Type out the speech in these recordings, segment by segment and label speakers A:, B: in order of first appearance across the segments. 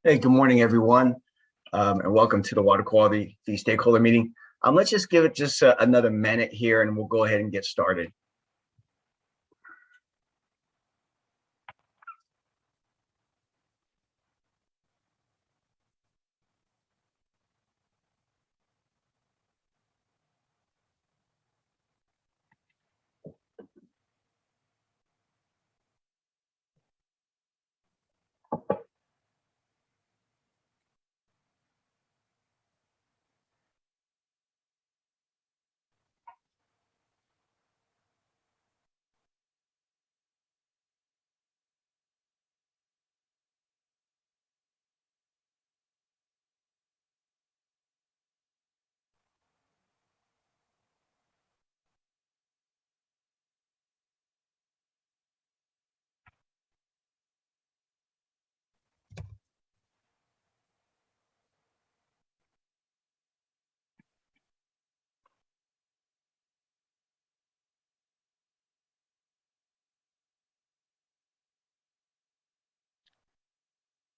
A: Hey, good morning, everyone, and welcome to the Water Quality Fee Stakeholder Meeting. Let's just give it another minute here, and we'll go ahead and get started.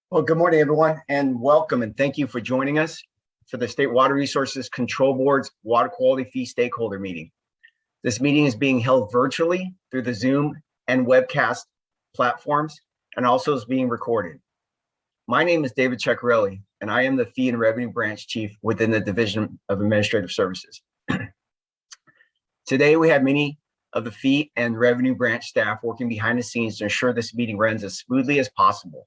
A: Well, good morning, everyone, and welcome, and thank you for joining us for the State Water Resources Control Board's Water Quality Fee Stakeholder Meeting. This meeting is being held virtually through the Zoom and webcast platforms, and also is being recorded. My name is David Ceccarelli, and I am the Fee and Revenue Branch Chief within the Division of Administrative Services. Today, we have many of the Fee and Revenue Branch staff working behind the scenes to ensure this meeting runs as smoothly as possible.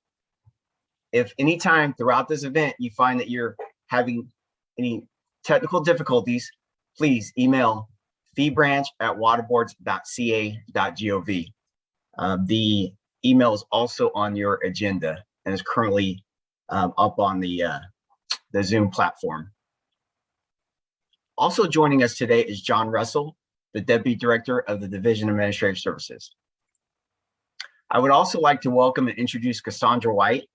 A: If any time throughout this event you find that you're having any technical difficulties, please email feebrandch@waterboards.ca.gov. The email is also on your agenda and is currently up on the Zoom platform. Also joining us today is John Russell, the Deputy Director of the Division of Administrative Services. I would also like to welcome and introduce Cassandra White,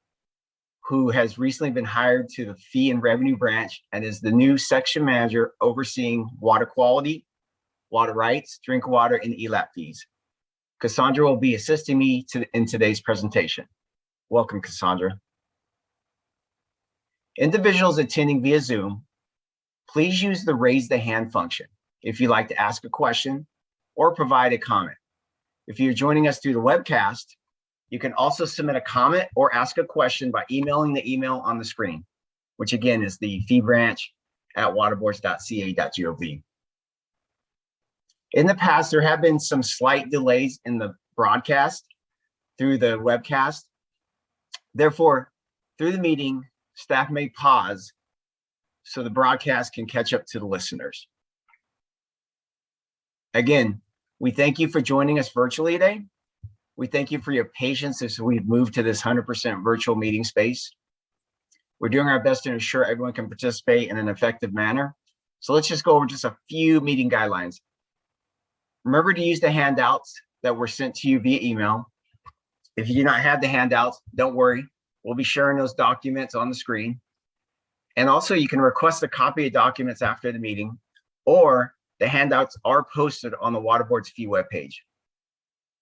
A: who has recently been hired to the Fee and Revenue Branch and is the new section manager overseeing water quality, water rights, drink water, and ELAP fees. Cassandra will be assisting me in today's presentation. Welcome, Cassandra. Individuals attending via Zoom, please use the raise the hand function if you'd like to ask a question or provide a comment. If you're joining us through the webcast, you can also submit a comment or ask a question by emailing the email on the screen, which again is the feebranch@waterboards.ca.gov. In the past, there have been some slight delays in the broadcast through the webcast. Therefore, through the meeting, staff may pause so the broadcast can catch up to the listeners. Again, we thank you for joining us virtually today. We thank you for your patience as we've moved to this 100% virtual meeting space. We're doing our best to ensure everyone can participate in an effective manner. So let's just go over just a few meeting guidelines. Remember to use the handouts that were sent to you via email. If you do not have the handouts, don't worry. We'll be sharing those documents on the screen. And also you can request a copy of documents after the meeting, or the handouts are posted on the Water Board's fee webpage.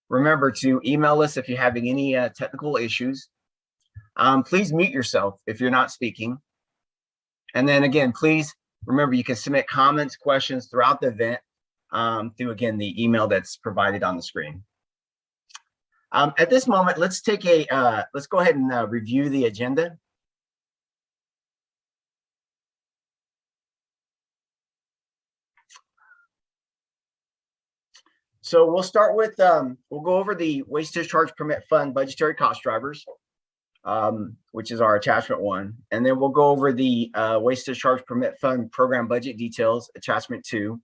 A: Remember to email us if you're having any technical issues. Please mute yourself if you're not speaking. And then again, please remember you can submit comments, questions throughout the event through, again, the email that's provided on the screen. At this moment, let's go ahead and review the agenda. So we'll start with, we'll go over the Waste Discharge Permit Fund budgetary cost drivers, which is our attachment 1. And then we'll go over the Waste Discharge Permit Fund program budget details, attachment 2.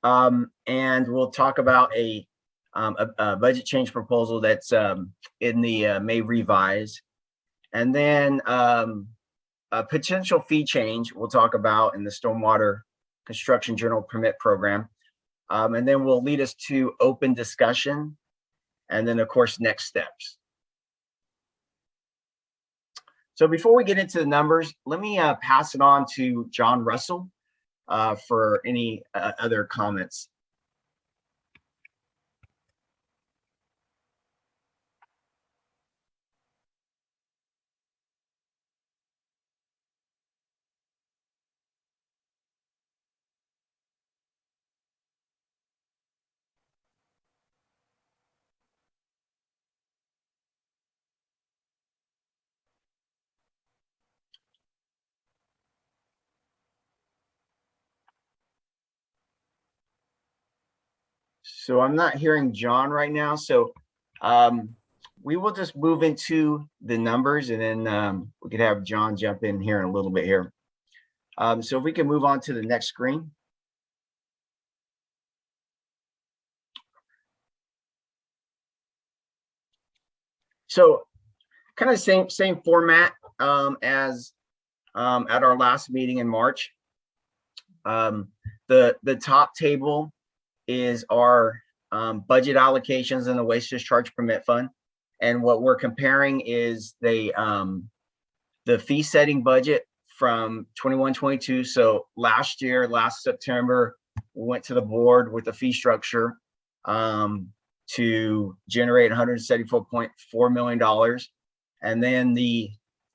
A: And we'll talk about a budget change proposal that's in the May revise. And then a potential fee change we'll talk about in the Stormwater Construction General Permit Program. And then we'll lead us to open discussion, and then of course, next steps. So before we get into the numbers, let me pass it on to John Russell for any other comments. So I'm not hearing John right now. So we will just move into the numbers, and then we could have John jump in here in a little bit here. So if we can move on to the next screen. So kind of same format as at our last meeting in March. The top table is our budget allocations in the waste discharge permit fund. And what we're comparing is the fee setting budget from 21-22. So last year, last September, we went to the board with the fee structure to generate $174.4 million. And then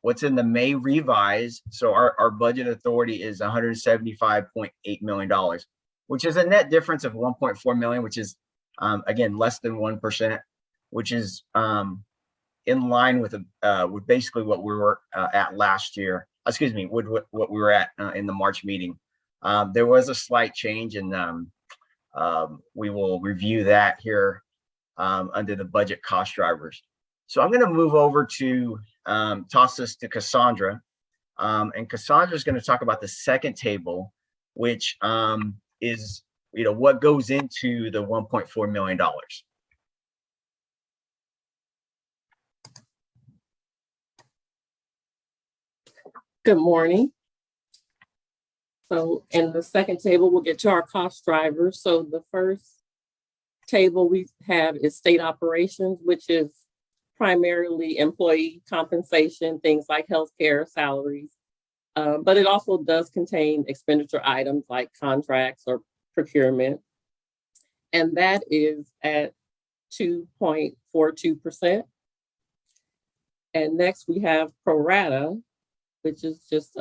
A: what's in the May revise, so our budget authority is $175.8 million, which is a net difference of 1.4 million, which is again less than 1%, which is in line with basically what we were at last year. Excuse me, with what we were at in the March meeting. There was a slight change, and we will review that here under the budget cost drivers. So I'm going to move over to toss this to Cassandra, and Cassandra is going to talk about the second table, which is what goes into the $1.4 million.
B: Good morning. So in the second table, we'll get to our cost drivers. So the first table we have is state operations, which is primarily employee compensation, things like healthcare, salaries. But it also does contain expenditure items like contracts or procurement. And that is at 2.42%. And next we have pro rata, which is just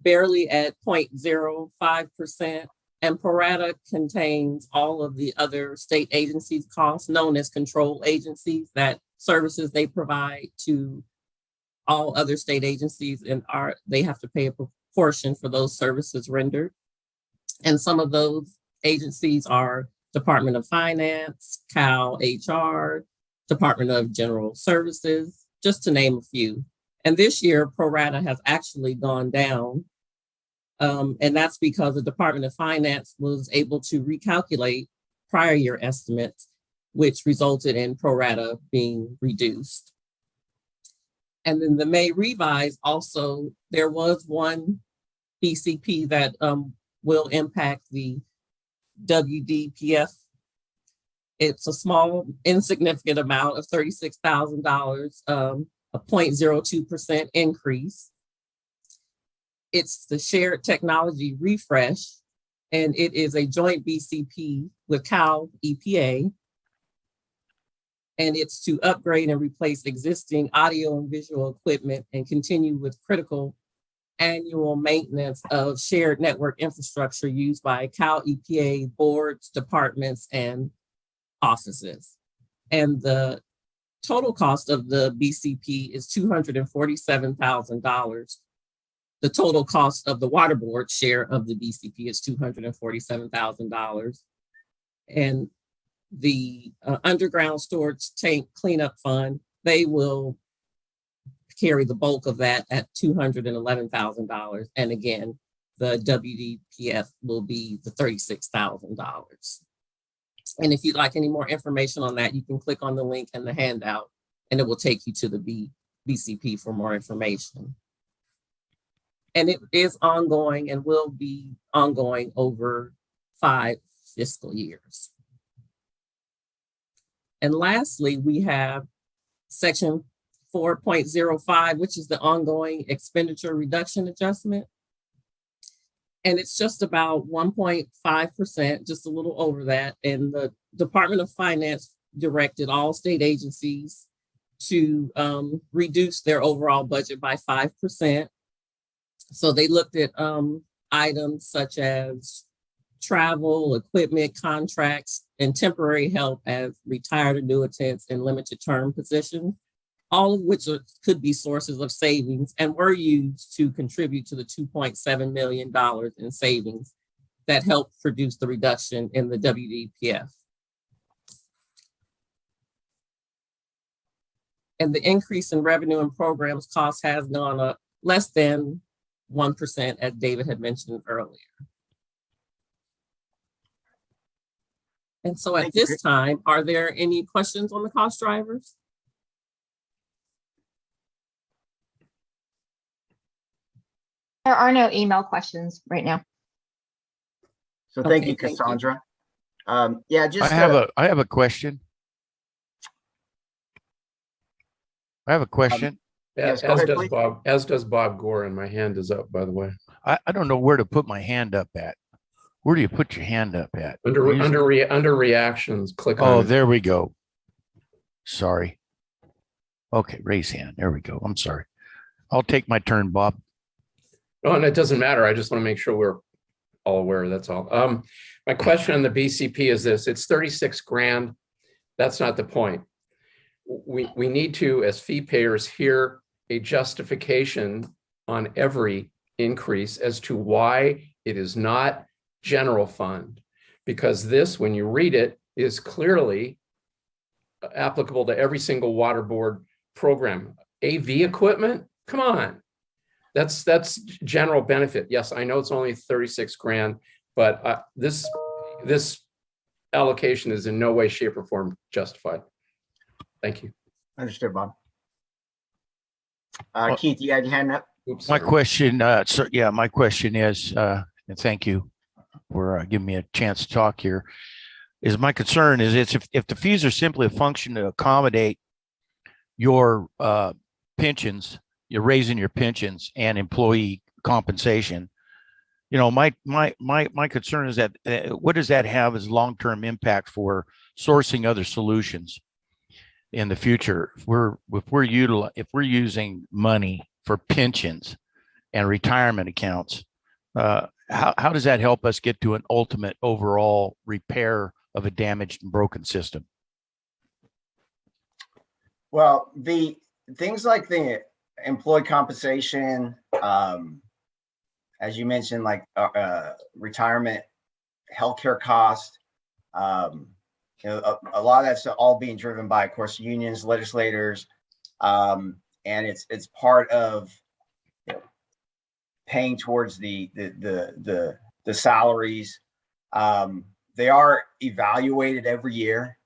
B: barely at 0.05%. And pro rata contains all of the other state agencies' costs, known as control agencies, that services they provide to all other state agencies, and they have to pay a proportion for those services rendered. And some of those agencies are Department of Finance, Cal HR, Department of General Services, just to name a few. And this year, pro rata has actually gone down. And that's because the Department of Finance was able to recalculate prior year estimates, which resulted in pro rata being reduced. And then the May revise also, there was one BCP that will impact the WDPF. It's a small, insignificant amount of $36,000, a 0.02% increase. It's the shared technology refresh, and it is a joint BCP with Cal EPA. And it's to upgrade and replace existing audio and visual equipment and continue with critical annual maintenance of shared network infrastructure used by Cal EPA boards, departments, and offices. And the total cost of the BCP is $247,000. The total cost of the water board share of the BCP is $247,000. And the underground storage tank cleanup fund, they will carry the bulk of that at $211,000. And again, the WDPF will be the $36,000. And if you'd like any more information on that, you can click on the link in the handout and it will take you to the BCP for more information. And it is ongoing and will be ongoing over 5 fiscal years. And lastly, we have section 4.05, which is the ongoing expenditure reduction adjustment. And it's just about 1.5%, just a little over that. And the Department of Finance directed all state agencies to reduce their overall budget by 5%. So they looked at items such as travel, equipment, contracts, and temporary help as retired annuitants and limited term positions, all of which could be sources of savings and were used to contribute to the $2.7 million in savings that helped produce the reduction in the WDPF. And the increase in revenue and programs cost has gone up less than 1%, as David had mentioned earlier. And so at this time, are there any questions on the cost drivers?
C: There are no email questions right now.
A: So thank
B: Okay,
A: you,
B: thank you.
A: Cassandra. Yeah, just
D: I have a question. I have a question.
A: Yes, go
E: As
A: ahead,
E: does
A: please.
E: Bob, as does Bob Gore, and my hand is up, by the way.
D: I don't know where to put my hand up at. Where do you put your hand up at?
E: Under reactions, click
D: Oh,
E: on it.
D: there we go. Sorry. Okay, raise hand. There we go. I'm sorry. I'll take my turn, Bob.
E: Oh, and it doesn't matter. I just want to make sure we're all aware. That's all. My question on the BCP is this: it's 36 grand. That's not the point. We need to, as fee payers, hear a justification on every increase as to why it is not general fund, because this, when you read it, is clearly applicable to every single water board program. AV equipment, come on, that's general benefit. Yes, I know it's only 36 grand, but this allocation is in no way, shape, or form justified. Thank you.
A: Understood, Bob. Keith, you had your hand up?
E: Oops,
D: My
E: sorry.
D: question, my question is, and thank you for giving me a chance to talk here, is my concern is if the fees are simply a function to accommodate your pensions, you're raising your pensions and employee compensation. You know, my concern is that what does that have as long-term impact for sourcing other solutions in the future? If we're using money for pensions and retirement accounts, how does that help us get to an ultimate overall repair of a damaged and broken system?
A: Well, the things like the employee compensation, as you mentioned, like retirement, healthcare cost, you know, a lot of that's all being driven by, of course, unions, legislators, and it's part of, you know, paying towards the salaries. They are evaluated every year,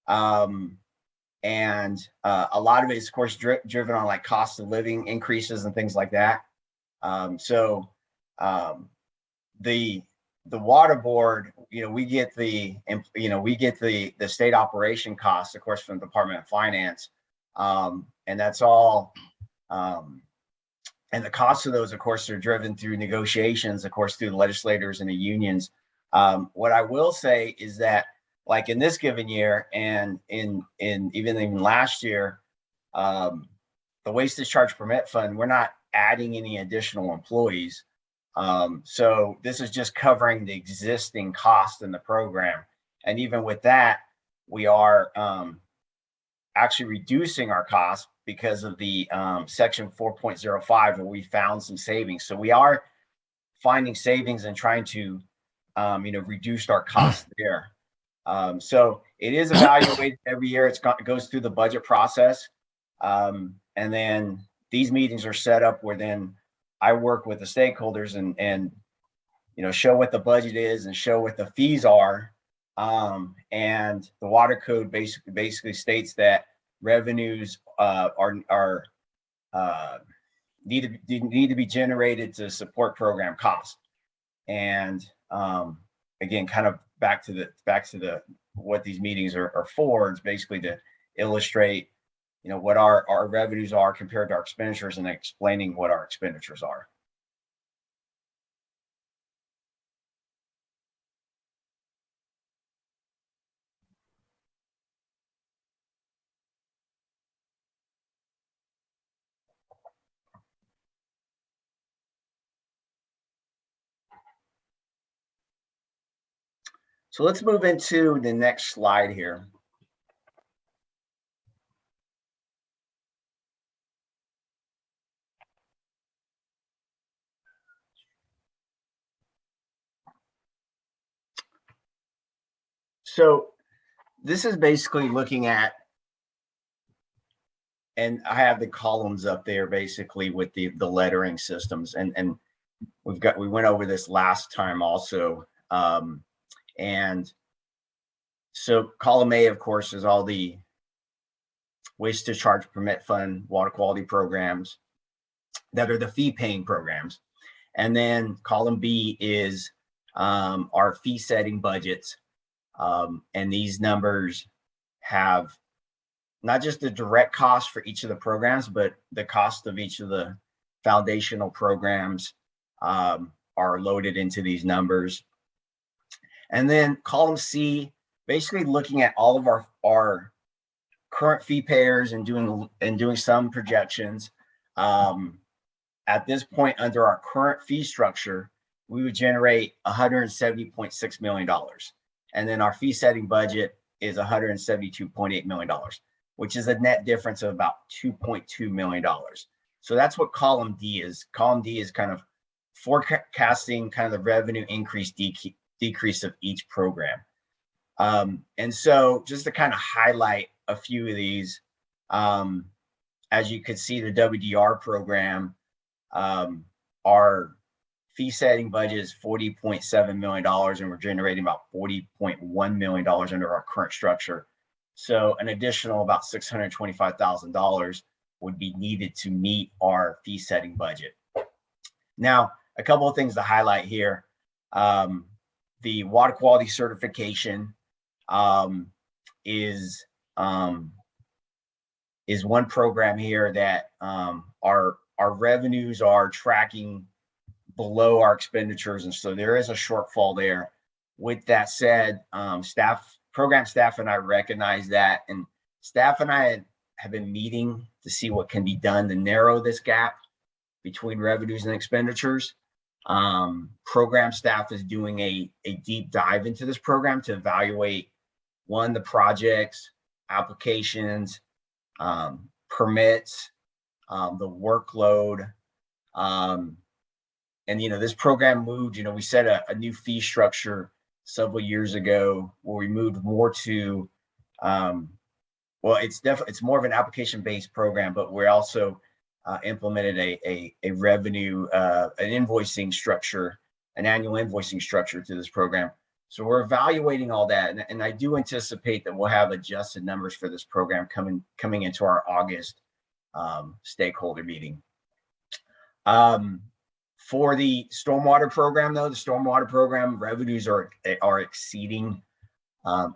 A: and a lot of it is, of course, driven on like cost of living increases and things like that. The water board, you know, we get the state operation costs, of course, from the Department of Finance, and that's all. And the costs of those, of course, are driven through negotiations, of course, through the legislators and the unions. What I will say is that, like in this given year, and in even last year, the waste discharge permit fund, we're not adding any additional employees. So this is just covering the existing cost in the program. And even with that, we are actually reducing our costs because of the section 4.05, where we found some savings. So we are finding savings and trying to reduce our costs there. So it is evaluated every year. It goes through the budget process. And then these meetings are set up where then I work with the stakeholders and show what the budget is and show what the fees are. And the water code basically states that revenues need to be generated to support program costs. And again, kind of back to the what these meetings are for. It's basically to illustrate what our revenues are compared to our expenditures and explaining what our expenditures are. So let's move into the next slide here. So this is basically looking at, and I have the columns up there basically with the lettering systems, and we went over this last time also. And so column A, of course, is all the waste discharge permit fund water quality programs that are the fee paying programs. And then column B is our fee setting budgets. And these numbers have not just the direct cost for each of the programs, but the cost of each of the foundational programs are loaded into these numbers. And then column C, basically looking at all of our current fee payers and doing some projections. At this point, under our current fee structure, we would generate $170.6 million. And then our fee setting budget is $172.8 million, which is a net difference of about $2.2 million. So that's what column D is. Column D is kind of forecasting kind of the revenue increase, decrease of each program. And so just to kind of highlight a few of these, as you could see, the WDR program, our fee setting budget is $40.7 million, and we're generating about $40.1 million under our current structure. So an additional about $625,000 would be needed to meet our fee setting budget. Now, a couple of things to highlight here. The water quality certification is one program here that our revenues are tracking below our expenditures, and so there is a shortfall there. With that said, program staff and I recognize that, and staff and I have been meeting to see what can be done to narrow this gap between revenues and expenditures. Program staff is doing a deep dive into this program to evaluate, one, the projects, applications, permits, the workload. And, this program moved, we set a new fee structure several years ago where we moved more to, it's more of an application-based program, but we're also implemented a revenue, an invoicing structure, an annual invoicing structure to this program. So we're evaluating all that. And I do anticipate that we'll have adjusted numbers for this program coming into our August stakeholder meeting. For the stormwater program, though, the stormwater program revenues are exceeding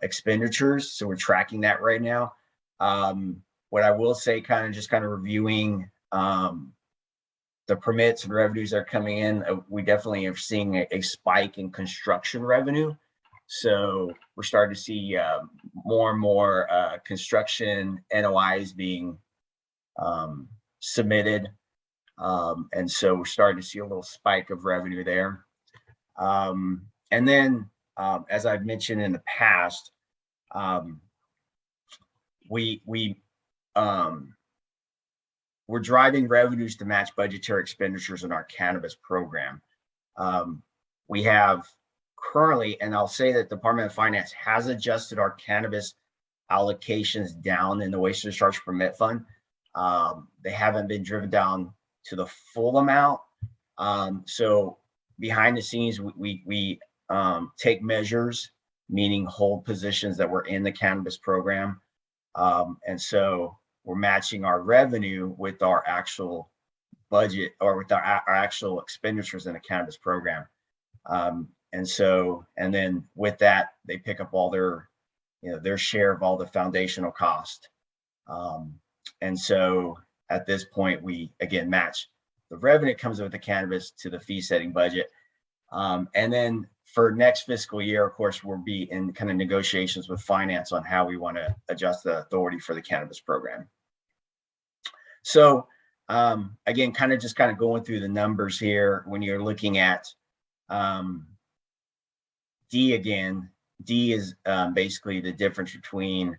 A: expenditures. So we're tracking that right now. What I will say, kind of reviewing the permits and revenues that are coming in, we definitely are seeing a spike in construction revenue. So we're starting to see more and more construction NOIs being submitted. And so we're starting to see a little spike of revenue there. And then, as I've mentioned in the past, we're driving revenues to match budgetary expenditures in our cannabis program. We have currently, and I'll say that the Department of Finance has adjusted our cannabis allocations down in the waste discharge permit fund. They haven't been driven down to the full amount. So behind the scenes, we take measures, meaning hold positions that were in the cannabis program. And so we're matching our revenue with our actual budget, or with our actual expenditures in the cannabis program. And then with that, they pick up all their share of all the foundational cost. And so at this point, we again match the revenue that comes with the cannabis to the fee setting budget. And then for next fiscal year, of course, we'll be in kind of negotiations with finance on how we want to adjust the authority for the cannabis program. So again, kind of going through the numbers here. When you're looking at D again, D is basically the difference between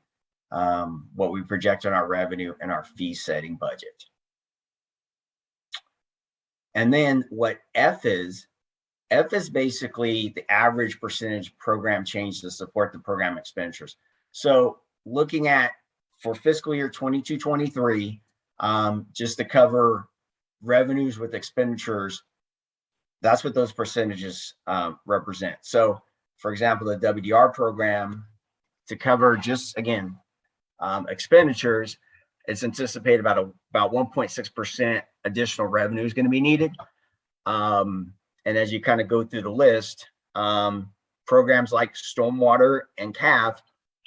A: what we project on our revenue and our fee setting budget. And then what F is F is basically the average percentage program change to support the program expenditures. So looking at for fiscal year 22-23, just to cover revenues with expenditures, that's what those percentages represent. So for example, the WDR program, to cover just again expenditures, it's anticipated about 1.6% additional revenue is going to be needed. And as you kind of go through the list, programs like stormwater and CAF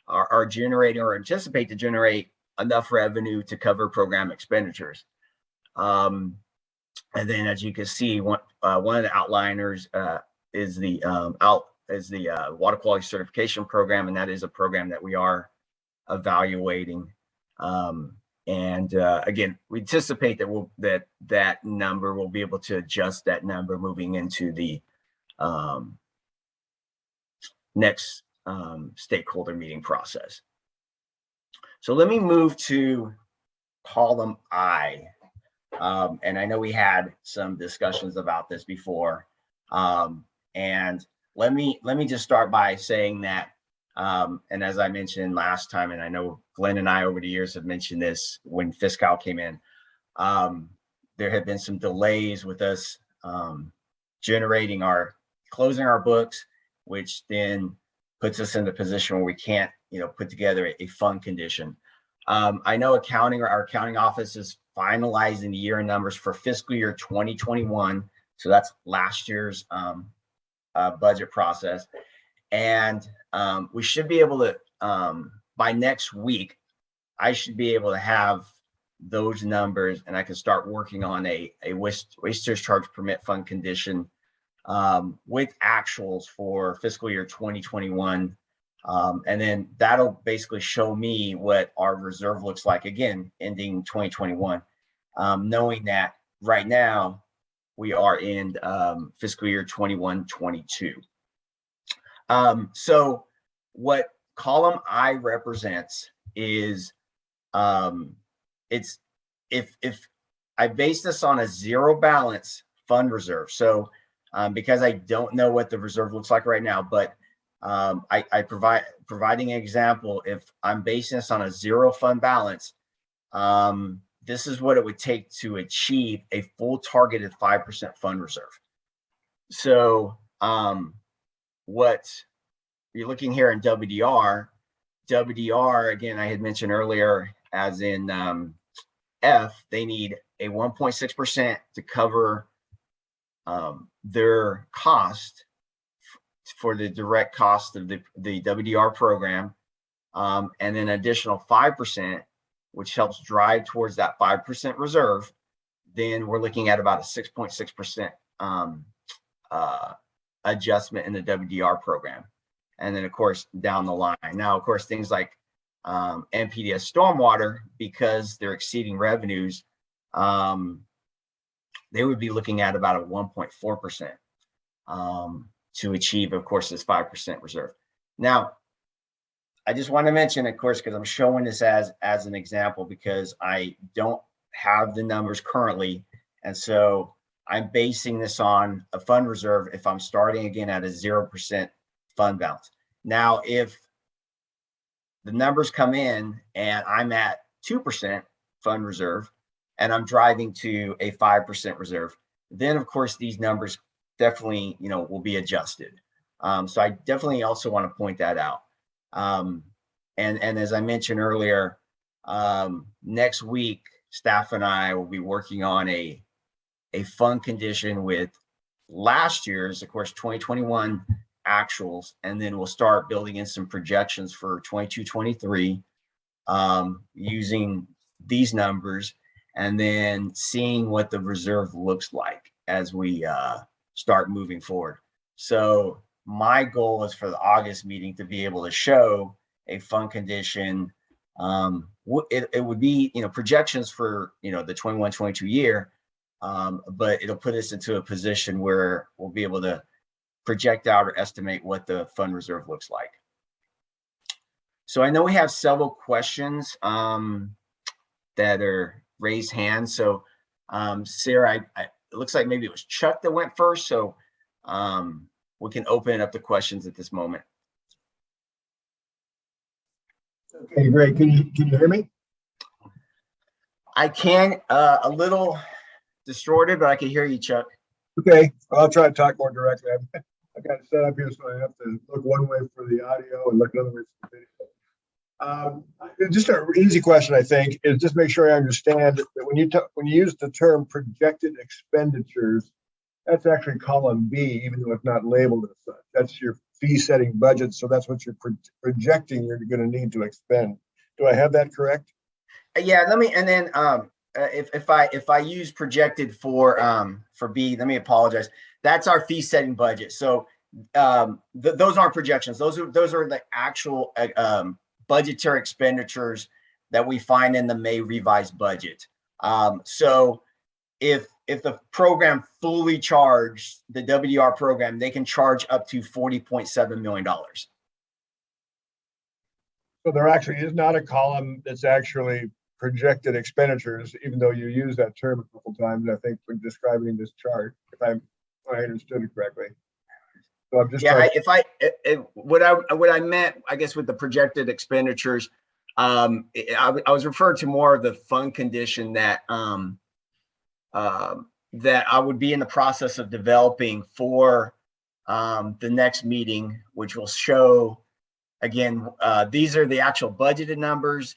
A: are generating or anticipate to generate enough revenue to cover program expenditures. And then, as you can see, one of the outliners is the water quality certification program, and that is a program that we are evaluating. Again, we anticipate that that number will be able to adjust that number moving into the next stakeholder meeting process. So let me move to column I. And I know we had some discussions about this before. And let me just start by saying that, and as I mentioned last time, and I know Glenn and I over the years have mentioned this when Fiscal came in, there have been some delays with us closing our books, which then puts us in the position where we can't, put together a fund condition. I know our accounting office is finalizing the year numbers for fiscal year 2021. So that's last year's budget process. And we should be able to, by next week, I should be able to have those numbers and I can start working on a waste discharge permit fund condition with actuals for fiscal year 2021. And then that'll basically show me what our reserve looks like again, ending 2021, knowing that right now we are in fiscal year 21-22. So what column I represents is it's if I base this on a zero balance fund reserve. So because I don't know what the reserve looks like right now, but providing an example, if I'm basing this on a zero fund balance, this is what it would take to achieve a full targeted 5% fund reserve. So what you're looking here in WDR, again, I had mentioned earlier, as in F, they need a 1.6% to cover their cost for the direct cost of the WDR program, and then additional 5%, which helps drive towards that 5% reserve. Then we're looking at about a 6.6% adjustment in the WDR program. And then, of course, down the line. Now, of course, things like NPDS stormwater, because they're exceeding revenues, they would be looking at about a 1.4% to achieve, of course, this 5% reserve. Now, I just want to mention, of course, because I'm showing this as an example, because I don't have the numbers currently. And so I'm basing this on a fund reserve if I'm starting again at a 0% fund balance. Now, if the numbers come in and I'm at 2% fund reserve and I'm driving to a 5% reserve, then of course these numbers definitely, will be adjusted. So I definitely also want to point that out. And as I mentioned earlier, next week, staff and I will be working on a fund condition with last year's, of course, 2021 actuals, and then we'll start building in some projections for 22-23 using these numbers, and then seeing what the reserve looks like as we start moving forward. So my goal is for the August meeting to be able to show a fund condition. It would be, projections for, the 21-22 year, but it'll put us into a position where we'll be able to project out or estimate what the fund reserve looks like. So I know we have several questions that are raised hands. So Sarah, it looks like maybe it was Chuck that went first. So we can open it up to questions at this moment.
F: Okay, great. Can you hear me?
A: I can, a little distorted, but I can hear you, Chuck.
F: Okay, well, I'll try to talk more directly. I've got it set up here, so I have to look one way for the audio and look another way for the video. Just an easy question, I think, is just make sure I understand that when you use the term projected expenditures, that's actually column B, even though it's not labeled as such. That's your fee setting budget, so that's what you're projecting you're going to need to expend. Do I have that correct?
A: Yeah, let me, and then if I use projected for B, let me apologize. That's our fee setting budget. So those aren't projections. Those are the actual budgetary expenditures that we find in the May revised budget. So if the program fully charged, the WDR program, they can charge up to $40.7 million.
F: So there actually is not a column that's actually projected expenditures, even though you use that term a couple times, I think, when describing this chart, if I understood it correctly. So I'm just
A: what I meant, I guess, with the projected expenditures, I was referring to more of the fund condition that that I would be in the process of developing for the next meeting, which will show, again, these are the actual budgeted numbers,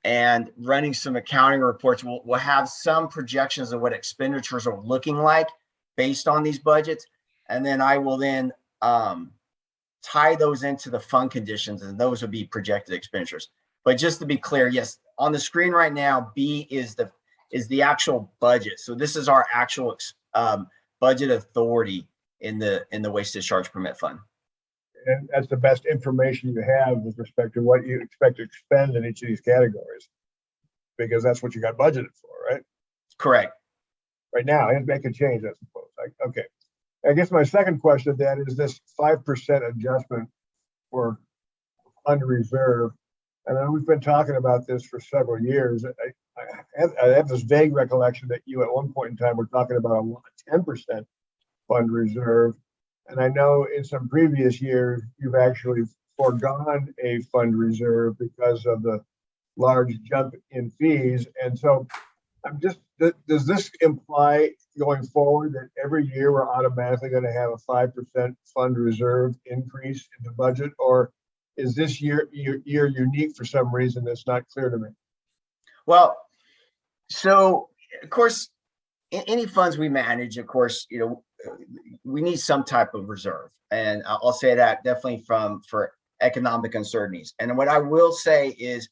A: and running some accounting reports. We'll have some projections of what expenditures are looking like based on these budgets. And then I will then tie those into the fund conditions, and those will be projected expenditures. But just to be clear, yes, on the screen right now, B is the actual budget. So this is our actual budget authority in the waste discharge permit fund.
F: And that's the best information you have with respect to what you expect to expend in each of these categories, because that's what you got budgeted for, right?
A: Correct.
F: Right now, and make a change, I suppose. Okay. I guess my second question then is this 5% adjustment for fund reserve. And I know we've been talking about this for several years. I have this vague recollection that you at one point in time were talking about a 10% fund reserve. And I know in some previous years, you've actually foregone a fund reserve because of the large jump in fees. And so does this imply going forward that every year we're automatically going to have a 5% fund reserve increase in the budget? Or is this year unique for some reason that's not clear to me?
A: Well, so of course, in any funds we manage, of course, we need some type of reserve. And I'll say that definitely for economic uncertainties. And what I will say is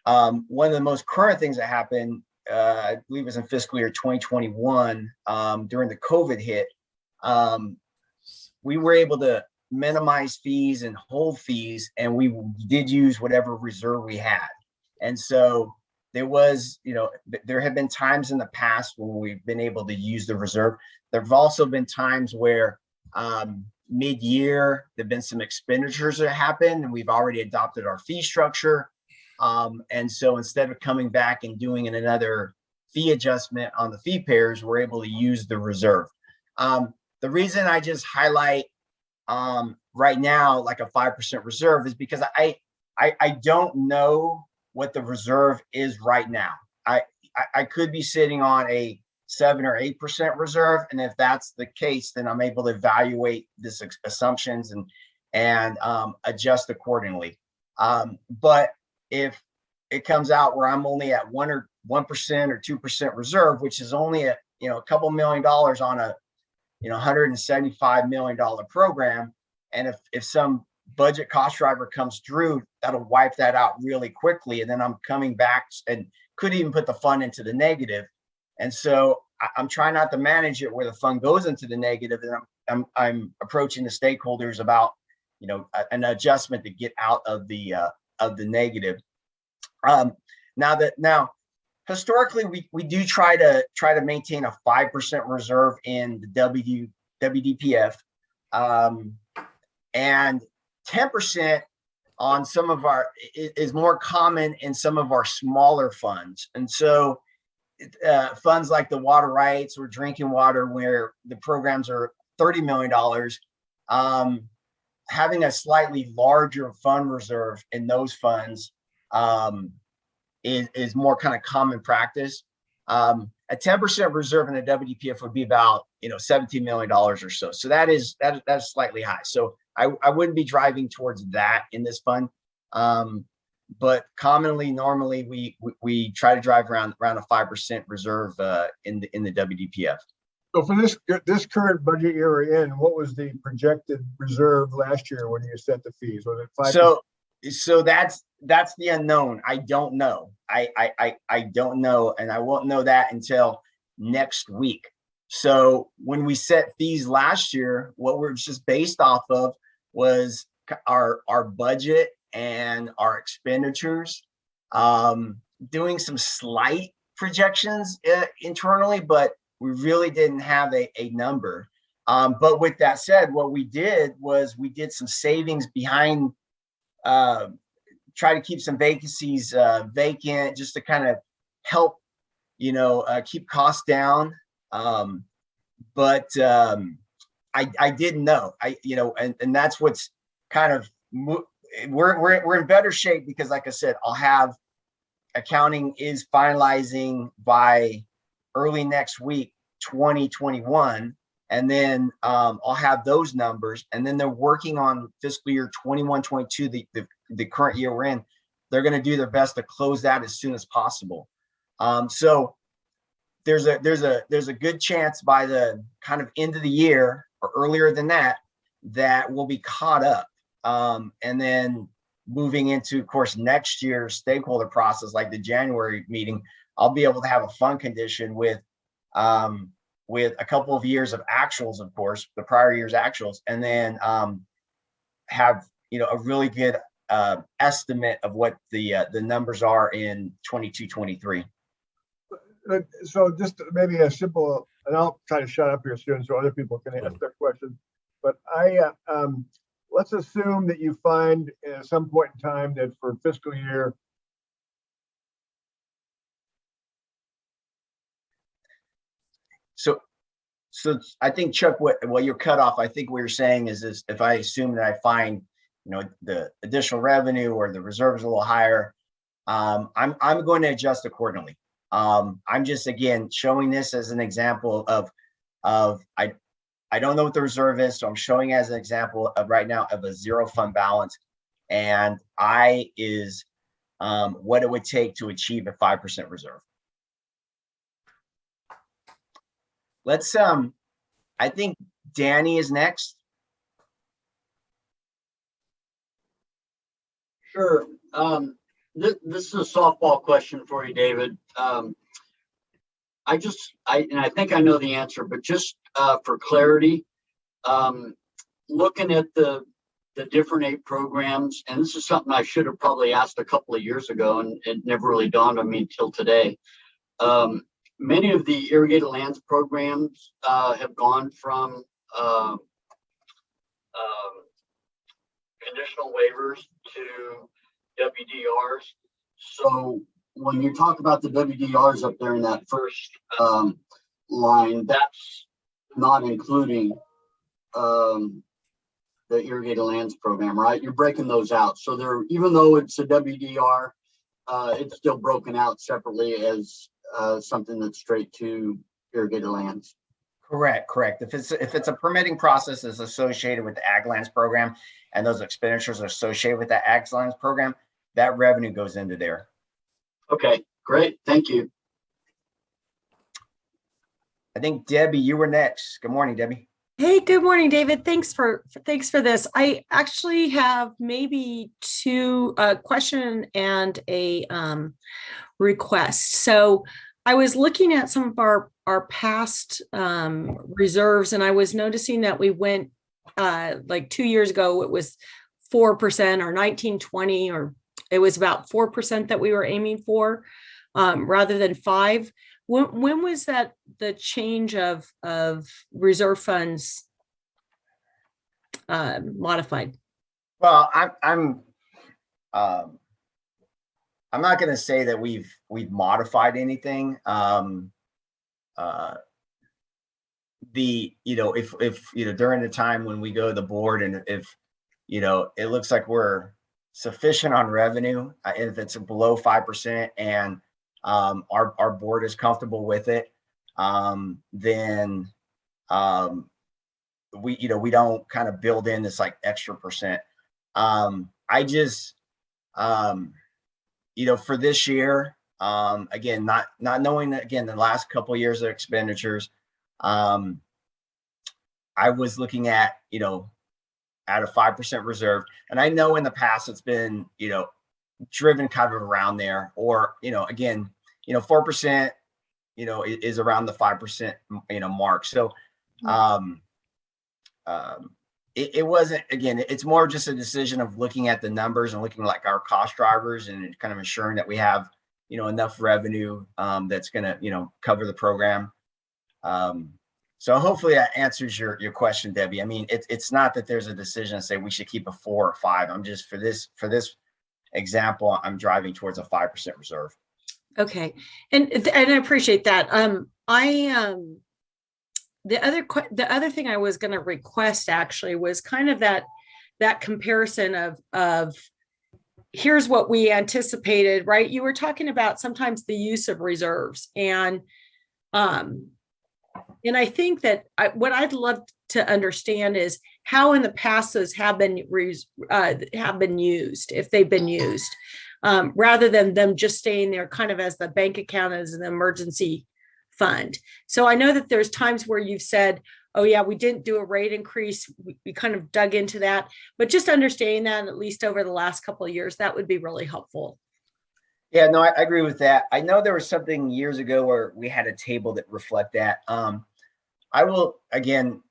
A: one of the most current things that happened, I believe it was in fiscal year 2021, during the COVID hit, we were able to minimize fees and hold fees, and we did use whatever reserve we had. And so there was, there have been times in the past when we've been able to use the reserve. There have also been times where mid-year, there've been some expenditures that happened, and we've already adopted our fee structure. And so instead of coming back and doing another fee adjustment on the fee payers, we're able to use the reserve. The reason I just highlight right now like a 5% reserve is because I don't know what the reserve is right now. I could be sitting on a 7 or 8% reserve, and if that's the case, then I'm able to evaluate this assumptions and adjust accordingly. But if it comes out where I'm only at 1% or 2% reserve, which is only a couple $1 million on a $175 million program, and if some budget cost driver comes through, that'll wipe that out really quickly, and then I'm coming back and could even put the fund into the negative. And so I'm trying not to manage it where the fund goes into the negative, and I'm approaching the stakeholders about an adjustment to get out of the negative. Now historically we do try to maintain a 5% reserve in the WDPF, and 10% on some of our is more common in some of our smaller funds. And so funds like the water rights or drinking water, where the programs are $30 million, having a slightly larger fund reserve in those funds is more kind of common practice. A 10% reserve in the WDPF would be about $17 million or so. So that's slightly high. So I wouldn't be driving towards that in this fund. But normally we try to drive around a 5% reserve in the WDPF.
F: So for this current budget year we're in, what was the projected reserve last year when you set the fees? Was it 5%?
A: So that's the unknown. I don't know. I don't know, and I won't know that until next week. So when we set fees last year, what we're just based off of was our budget and our expenditures, doing some slight projections internally, but we really didn't have a number. But with that said, what we did was we did some savings behind, try to keep some vacancies vacant, just to kind of help, keep costs down. But I didn't know, and that's what's kind of, we're in better shape because, like I said, I'll have accounting is finalizing by early next week, 2021. And then I'll have those numbers, and then they're working on fiscal year 21-22, the current year we're in. They're going to do their best to close that as soon as possible. So there's a good chance by the kind of end of the year or earlier than that we'll be caught up. And then moving into, of course, next year's stakeholder process, like the January meeting, I'll be able to have a fund condition with a couple of years of actuals, of course, the prior year's actuals, and then have a really good estimate of what the numbers are in 22-23.
F: So just maybe a simple, and I'll try to shut up here soon so other people can ask their questions. But let's assume that you find at some point in time that for fiscal year.
A: So I think, Chuck, what you're cut off, I think what you're saying is if I assume that I find, the additional revenue or the reserves a little higher, I'm going to adjust accordingly. I'm just, again, showing this as an example of I don't know what the reserve is, so I'm showing as an example of right now of a zero fund balance, and is what it would take to achieve a 5% reserve. Let's I think Danny is next.
G: Sure. This is a softball question for you, David. And I think I know the answer, but just for clarity, looking at the different 8 programs, and this is something I should have probably asked a couple of years ago, and it never really dawned on me until today. Many of the irrigated lands programs have gone from conditional waivers to WDRs. So when you talk about the WDRs up there in that first line, that's not including the irrigated lands program, right? You're breaking those out. So they're, even though it's a WDR, it's still broken out separately as something that's straight to irrigated lands.
A: Correct. If it's a permitting process that's associated with the Ag Lands program, and those expenditures are associated with that Ag Lands program, that revenue goes into there.
G: Okay, great. Thank you.
A: I think Debbie, you were next. Good morning, Debbie.
H: Hey, good morning, David. Thanks for this. I actually have maybe a question and a request. So I was looking at some of our past reserves, and I was noticing that we went like 2 years ago, it was 4% or 1920, or it was about 4% that we were aiming for rather than 5%. When was that the change of reserve funds modified?
A: Well, I'm not going to say that we've modified anything. If during the time when we go to the board, and if it looks like we're sufficient on revenue, if it's below 5% and our board is comfortable with it, then we don't kind of build in this like extra percent. I just for this year, again, not knowing again the last couple of years of expenditures, I was looking at at a 5% reserve, and I know in the past it's been driven kind of around there, or again 4% is around the 5% mark. So it wasn't, again, it's more just a decision of looking at the numbers and looking like our cost drivers and kind of ensuring that we have enough revenue that's going to cover the program. So hopefully that answers your question, Debbie. I mean, it's not that there's a decision to say we should keep a 4 or 5. I'm just for this example, I'm driving towards a 5% reserve.
H: Okay, and I appreciate that. The other thing I was going to request actually was kind of that comparison of here's what we anticipated, right? You were talking about sometimes the use of reserves, and I think that what I'd love to understand is how in the past those have been used, if they've been used, rather than them just staying there kind of as the bank account as an emergency fund. So I know that there's times where you've said, oh yeah, we didn't do a rate increase. We kind of dug into that, but just understanding that at least over the last couple of years, that would be really helpful.
A: Yeah, no, I agree with that. I know there was something years ago where we had a table that reflect that. I will, again,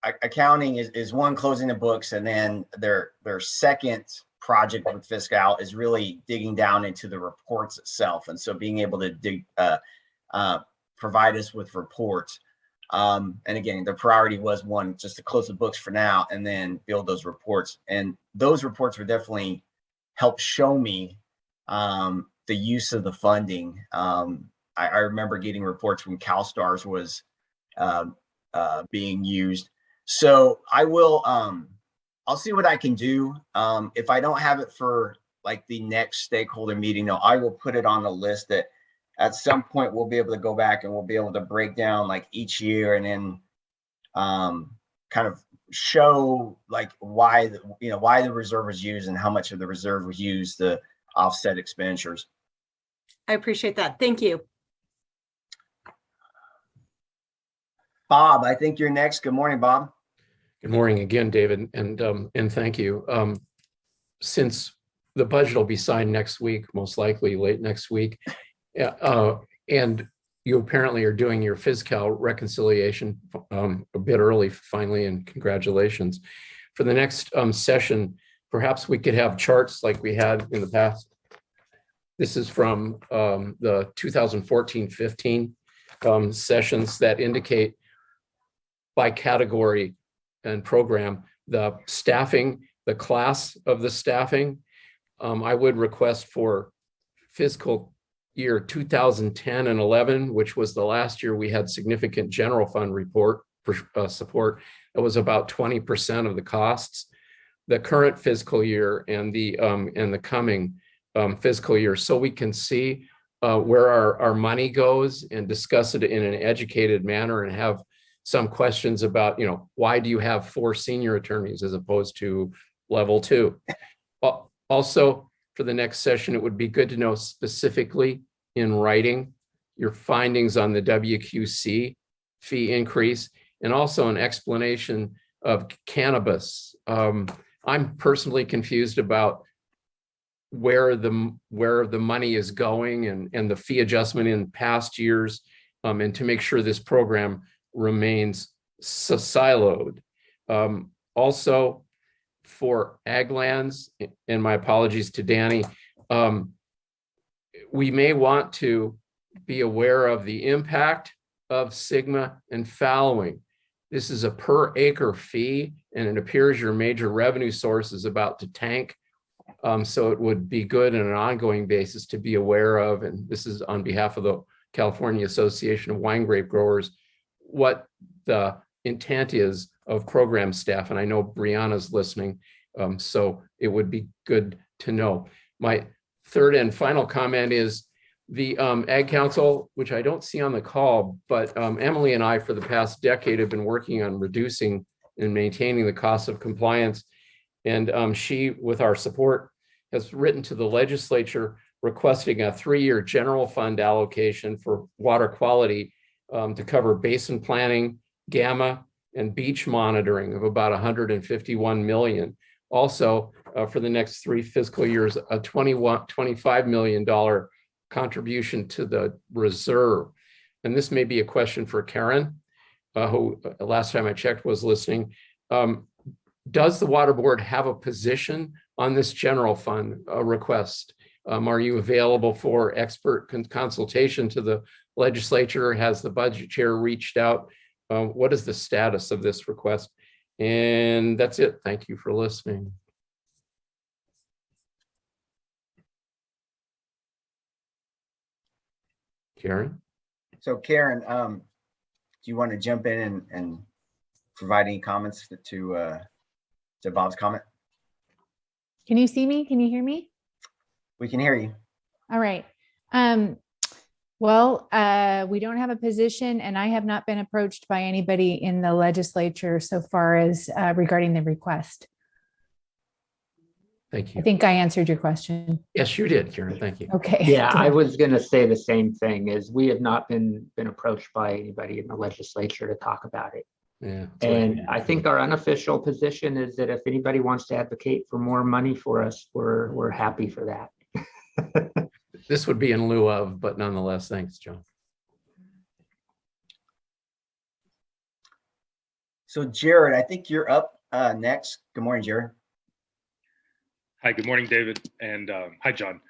A: accounting is one, closing the books, and then their second project with Fiscal is really digging down into the reports itself. And so being able to provide us with reports. And again, the priority was one, just to close the books for now and then build those reports. And those reports would definitely help show me the use of the funding. I remember getting reports when CalSTARS was being used. So I will, I'll see what I can do. If I don't have it for like the next stakeholder meeting, no, I will put it on the list that at some point we'll be able to go back and we'll be able to break down like each year and then kind of show like why the reserve was used and how much of the reserve was used to offset expenditures.
H: I appreciate that. Thank you.
A: Bob, I think you're next. Good morning, Bob.
E: Good morning again, David, and thank you. Since the budget will be signed next week, most likely late next week, and you apparently are doing your FisCal reconciliation a bit early, finally, and congratulations. For the next session, perhaps we could have charts like we had in the past. This is from the 2014-15 sessions that indicate by category and program the staffing, the class of the staffing. I would request for fiscal year 2010 and 11, which was the last year we had significant general fund support. It was about 20% of the costs. The current fiscal year and the coming fiscal year, so we can see where our money goes and discuss it in an educated manner and have some questions about, why do you have 4 senior attorneys as opposed to level 2? Also, for the next session, it would be good to know specifically in writing your findings on the WQC fee increase and also an explanation of cannabis. I'm personally confused about where the money is going and the fee adjustment in past years, and to make sure this program remains siloed. Also, for ag lands, and my apologies to Danny, we may want to be aware of the impact of Sigma and fallowing. This is a per acre fee, and it appears your major revenue source is about to tank So it would be good on an ongoing basis to be aware of, and this is on behalf of the California Association of Wine Grape Growers, what the intent is of program staff. And I know Brianna's listening, so it would be good to know. My third and final comment is the Ag Council, which I don't see on the call, but Emily and I for the past decade have been working on reducing and maintaining the cost of compliance. And she, with our support, has written to the legislature requesting a 3-year general fund allocation for water quality to cover basin planning, gamma, and beach monitoring of about 151 million. Also, for the next 3 fiscal years, a $25 million contribution to the reserve. And this may be a question for Karen, who last time I checked was listening. Does the Water Board have a position on this general fund request? Are you available for expert consultation to the legislature? Has the budget chair reached out? What is the status of this request? And that's it. Thank you for listening. Karen?
A: So Karen, do you want to jump in and provide any comments to Bob's comment?
I: Can you see me? Can you hear me?
A: We can hear you.
I: All right. Well, we don't have a position, and I have not been approached by anybody in the legislature so far as regarding the request.
E: Thank you.
I: I think I answered your question.
E: Yes, you did, Karen. Thank you.
I: Okay.
J: Yeah, I was going to say the same thing, is we have not been approached by anybody in the legislature to talk about it.
E: Yeah.
J: And I think our unofficial position is that if anybody wants to advocate for more money for us, we're happy for that.
E: This would be in lieu of, but nonetheless, thanks, John.
A: So Jared, I think you're up next. Good morning, Jared.
K: Hi, good morning, David, and hi, John.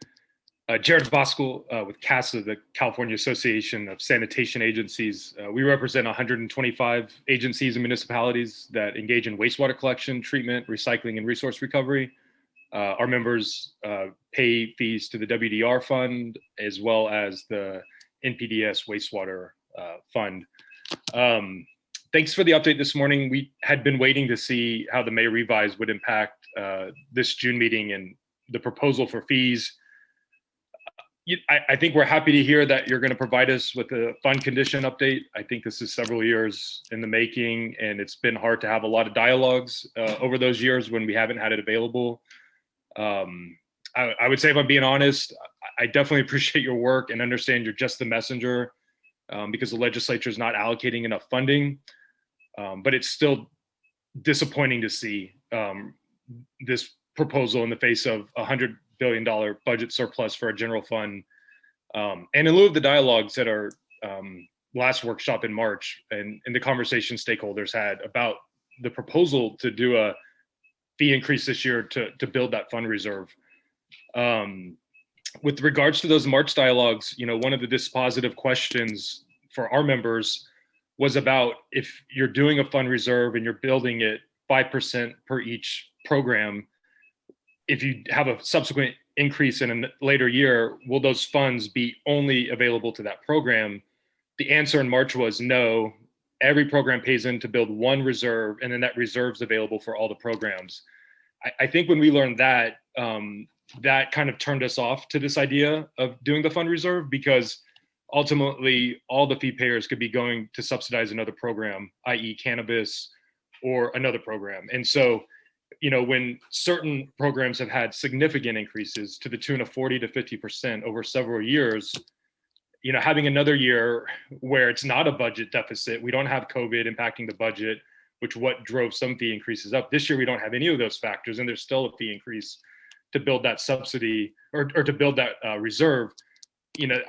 K: Jared Voskuil with CASA, the California Association of Sanitation Agencies. We represent 125 agencies and municipalities that engage in wastewater collection, treatment, recycling, and resource recovery. Our members pay fees to the WDR fund as well as the NPDES wastewater fund. Thanks for the update this morning. We had been waiting to see how the May revise would impact this June meeting and the proposal for fees. I think we're happy to hear that you're going to provide us with a fund condition update. I think this is several years in the making, and it's been hard to have a lot of dialogues over those years when we haven't had it available. I would say, if I'm being honest, I definitely appreciate your work and understand you're just the messenger because the legislature is not allocating enough funding. But it's still disappointing to see this proposal in the face of $100 billion budget surplus for a general fund. And in lieu of the dialogues that our last workshop in March and the conversation stakeholders had about the proposal to do a fee increase this year to build that fund reserve. With regards to those March dialogues, one of the dispositive questions for our members was about if you're doing a fund reserve and you're building it 5% per each program, if you have a subsequent increase in a later year, will those funds be only available to that program? The answer in March was no. Every program pays in to build one reserve, and then that reserve's available for all the programs. I think when we learned that, that kind of turned us off to this idea of doing the fund reserve, because ultimately all the fee payers could be going to subsidize another program, i.e. cannabis or another program. And so, when certain programs have had significant increases to the tune of 40 to 50% over several years, having another year where it's not a budget deficit, we don't have COVID impacting the budget, which what drove some fee increases up. This year, we don't have any of those factors, and there's still a fee increase to build that subsidy or to build that reserve.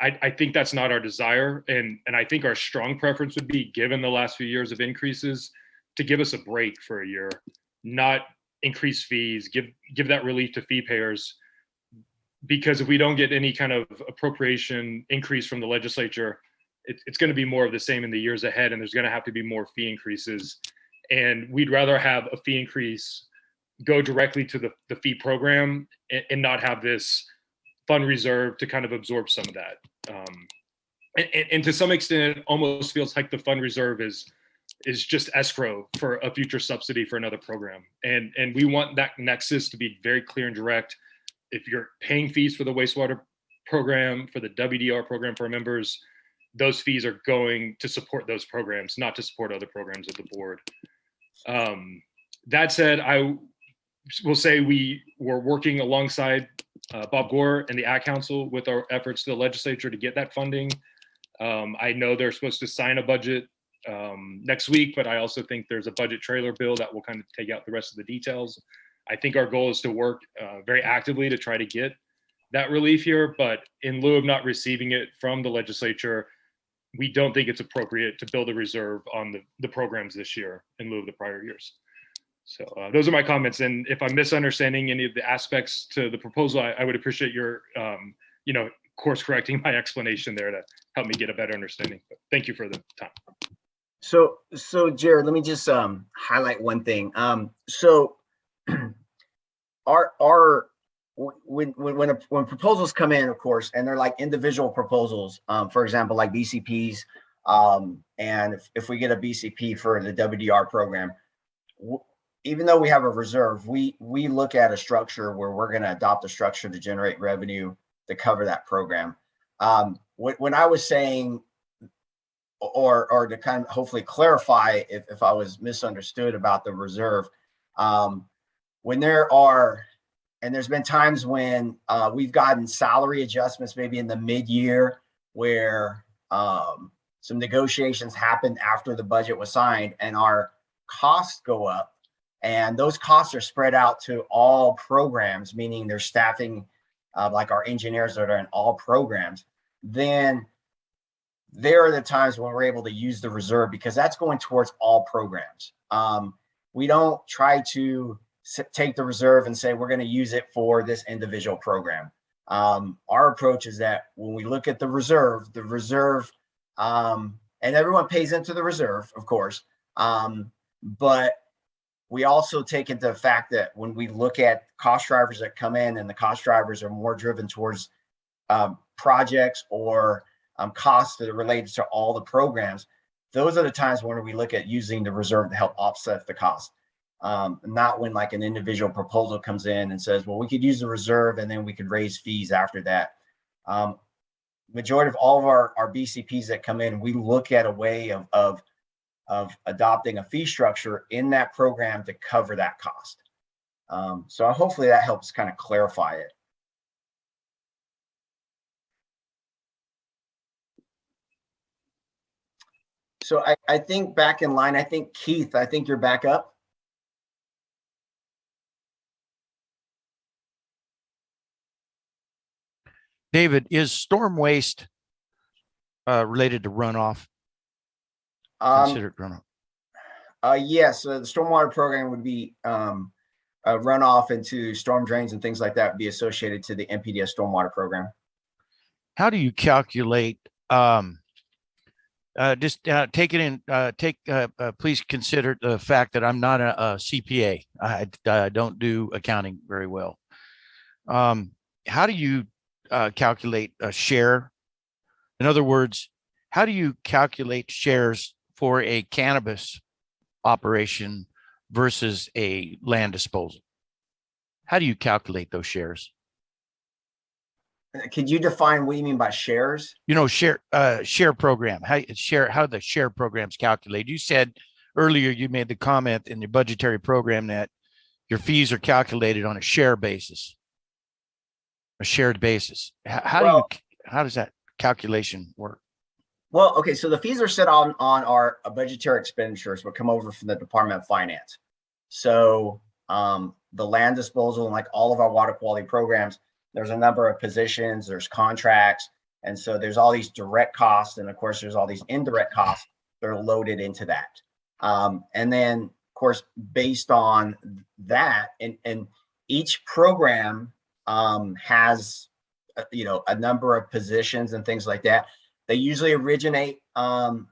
K: I think that's not our desire. And I think our strong preference would be, given the last few years of increases, to give us a break for a year, not increase fees, give that relief to fee payers. Because if we don't get any kind of appropriation increase from the legislature, it's going to be more of the same in the years ahead, and there's going to have to be more fee increases. And we'd rather have a fee increase go directly to the fee program and not have this fund reserve to kind of absorb some of that. And to some extent, it almost feels like the fund reserve is just escrow for a future subsidy for another program. And we want that nexus to be very clear and direct. If you're paying fees for the wastewater program, for the WDR program for our members, those fees are going to support those programs, not to support other programs of the board. That said, I will say we were working alongside Bob Gore and the Ad Council with our efforts to the legislature to get that funding. I know they're supposed to sign a budget next week, but I also think there's a budget trailer bill that will kind of take out the rest of the details. I think our goal is to work very actively to try to get that relief here, but in lieu of not receiving it from the legislature, we don't think it's appropriate to build a reserve on the programs this year in lieu of the prior years. So those are my comments. And if I'm misunderstanding any of the aspects to the proposal, I would appreciate your, course correcting my explanation there to help me get a better understanding. But thank you for the time.
A: So Jared, let me just highlight one thing. So when proposals come in, of course, and they're like individual proposals, for example, like BCPs, and if we get a BCP for the WDR program, even though we have a reserve, we look at a structure where we're going to adopt a structure to generate revenue to cover that program. When I was saying, or to kind of hopefully clarify if I was misunderstood about the reserve, when there are, and there's been times when we've gotten salary adjustments maybe in the mid-year where some negotiations happened after the budget was signed and our costs go up, and those costs are spread out to all programs, meaning they're staffing like our engineers that are in all programs, then there are the times when we're able to use the reserve because that's going towards all programs. We don't try to take the reserve and say we're going to use it for this individual program. Our approach is that when we look at the reserve, and everyone pays into the reserve, of course, but we also take into the fact that when we look at cost drivers that come in, and the cost drivers are more driven towards projects or costs that are related to all the programs, those are the times when we look at using the reserve to help offset the cost. Not when like an individual proposal comes in and says, well, we could use the reserve and then we could raise fees after that. Majority of all of our BCPs that come in, we look at a way of adopting a fee structure in that program to cover that cost. So hopefully that helps kind of clarify it. So I think back in line, I think Keith, I think you're back up.
D: David, is storm waste related to runoff? Considered runoff?
A: Yes, the stormwater program would be runoff into storm drains and things like that would be associated to the NPDS stormwater program.
D: How do you calculate? Please consider the fact that I'm not a CPA. I don't do accounting very well. How do you calculate a share? In other words, how do you calculate shares for a cannabis operation versus a land disposal? How do you calculate those shares?
A: Could you define what you mean by shares?
D: Share program, how the share program's calculated. You said earlier, you made the comment in your budgetary program that your fees are calculated on a share basis, a shared basis. How does that calculation work?
A: Well, okay, so the fees are set on our budgetary expenditures, but come over from the Department of Finance. So the land disposal and like all of our water quality programs, there's a number of positions, there's contracts. And so there's all these direct costs. And of course, there's all these indirect costs that are loaded into that. And then, of course, based on that, and each program has, a number of positions and things like that. They usually originate from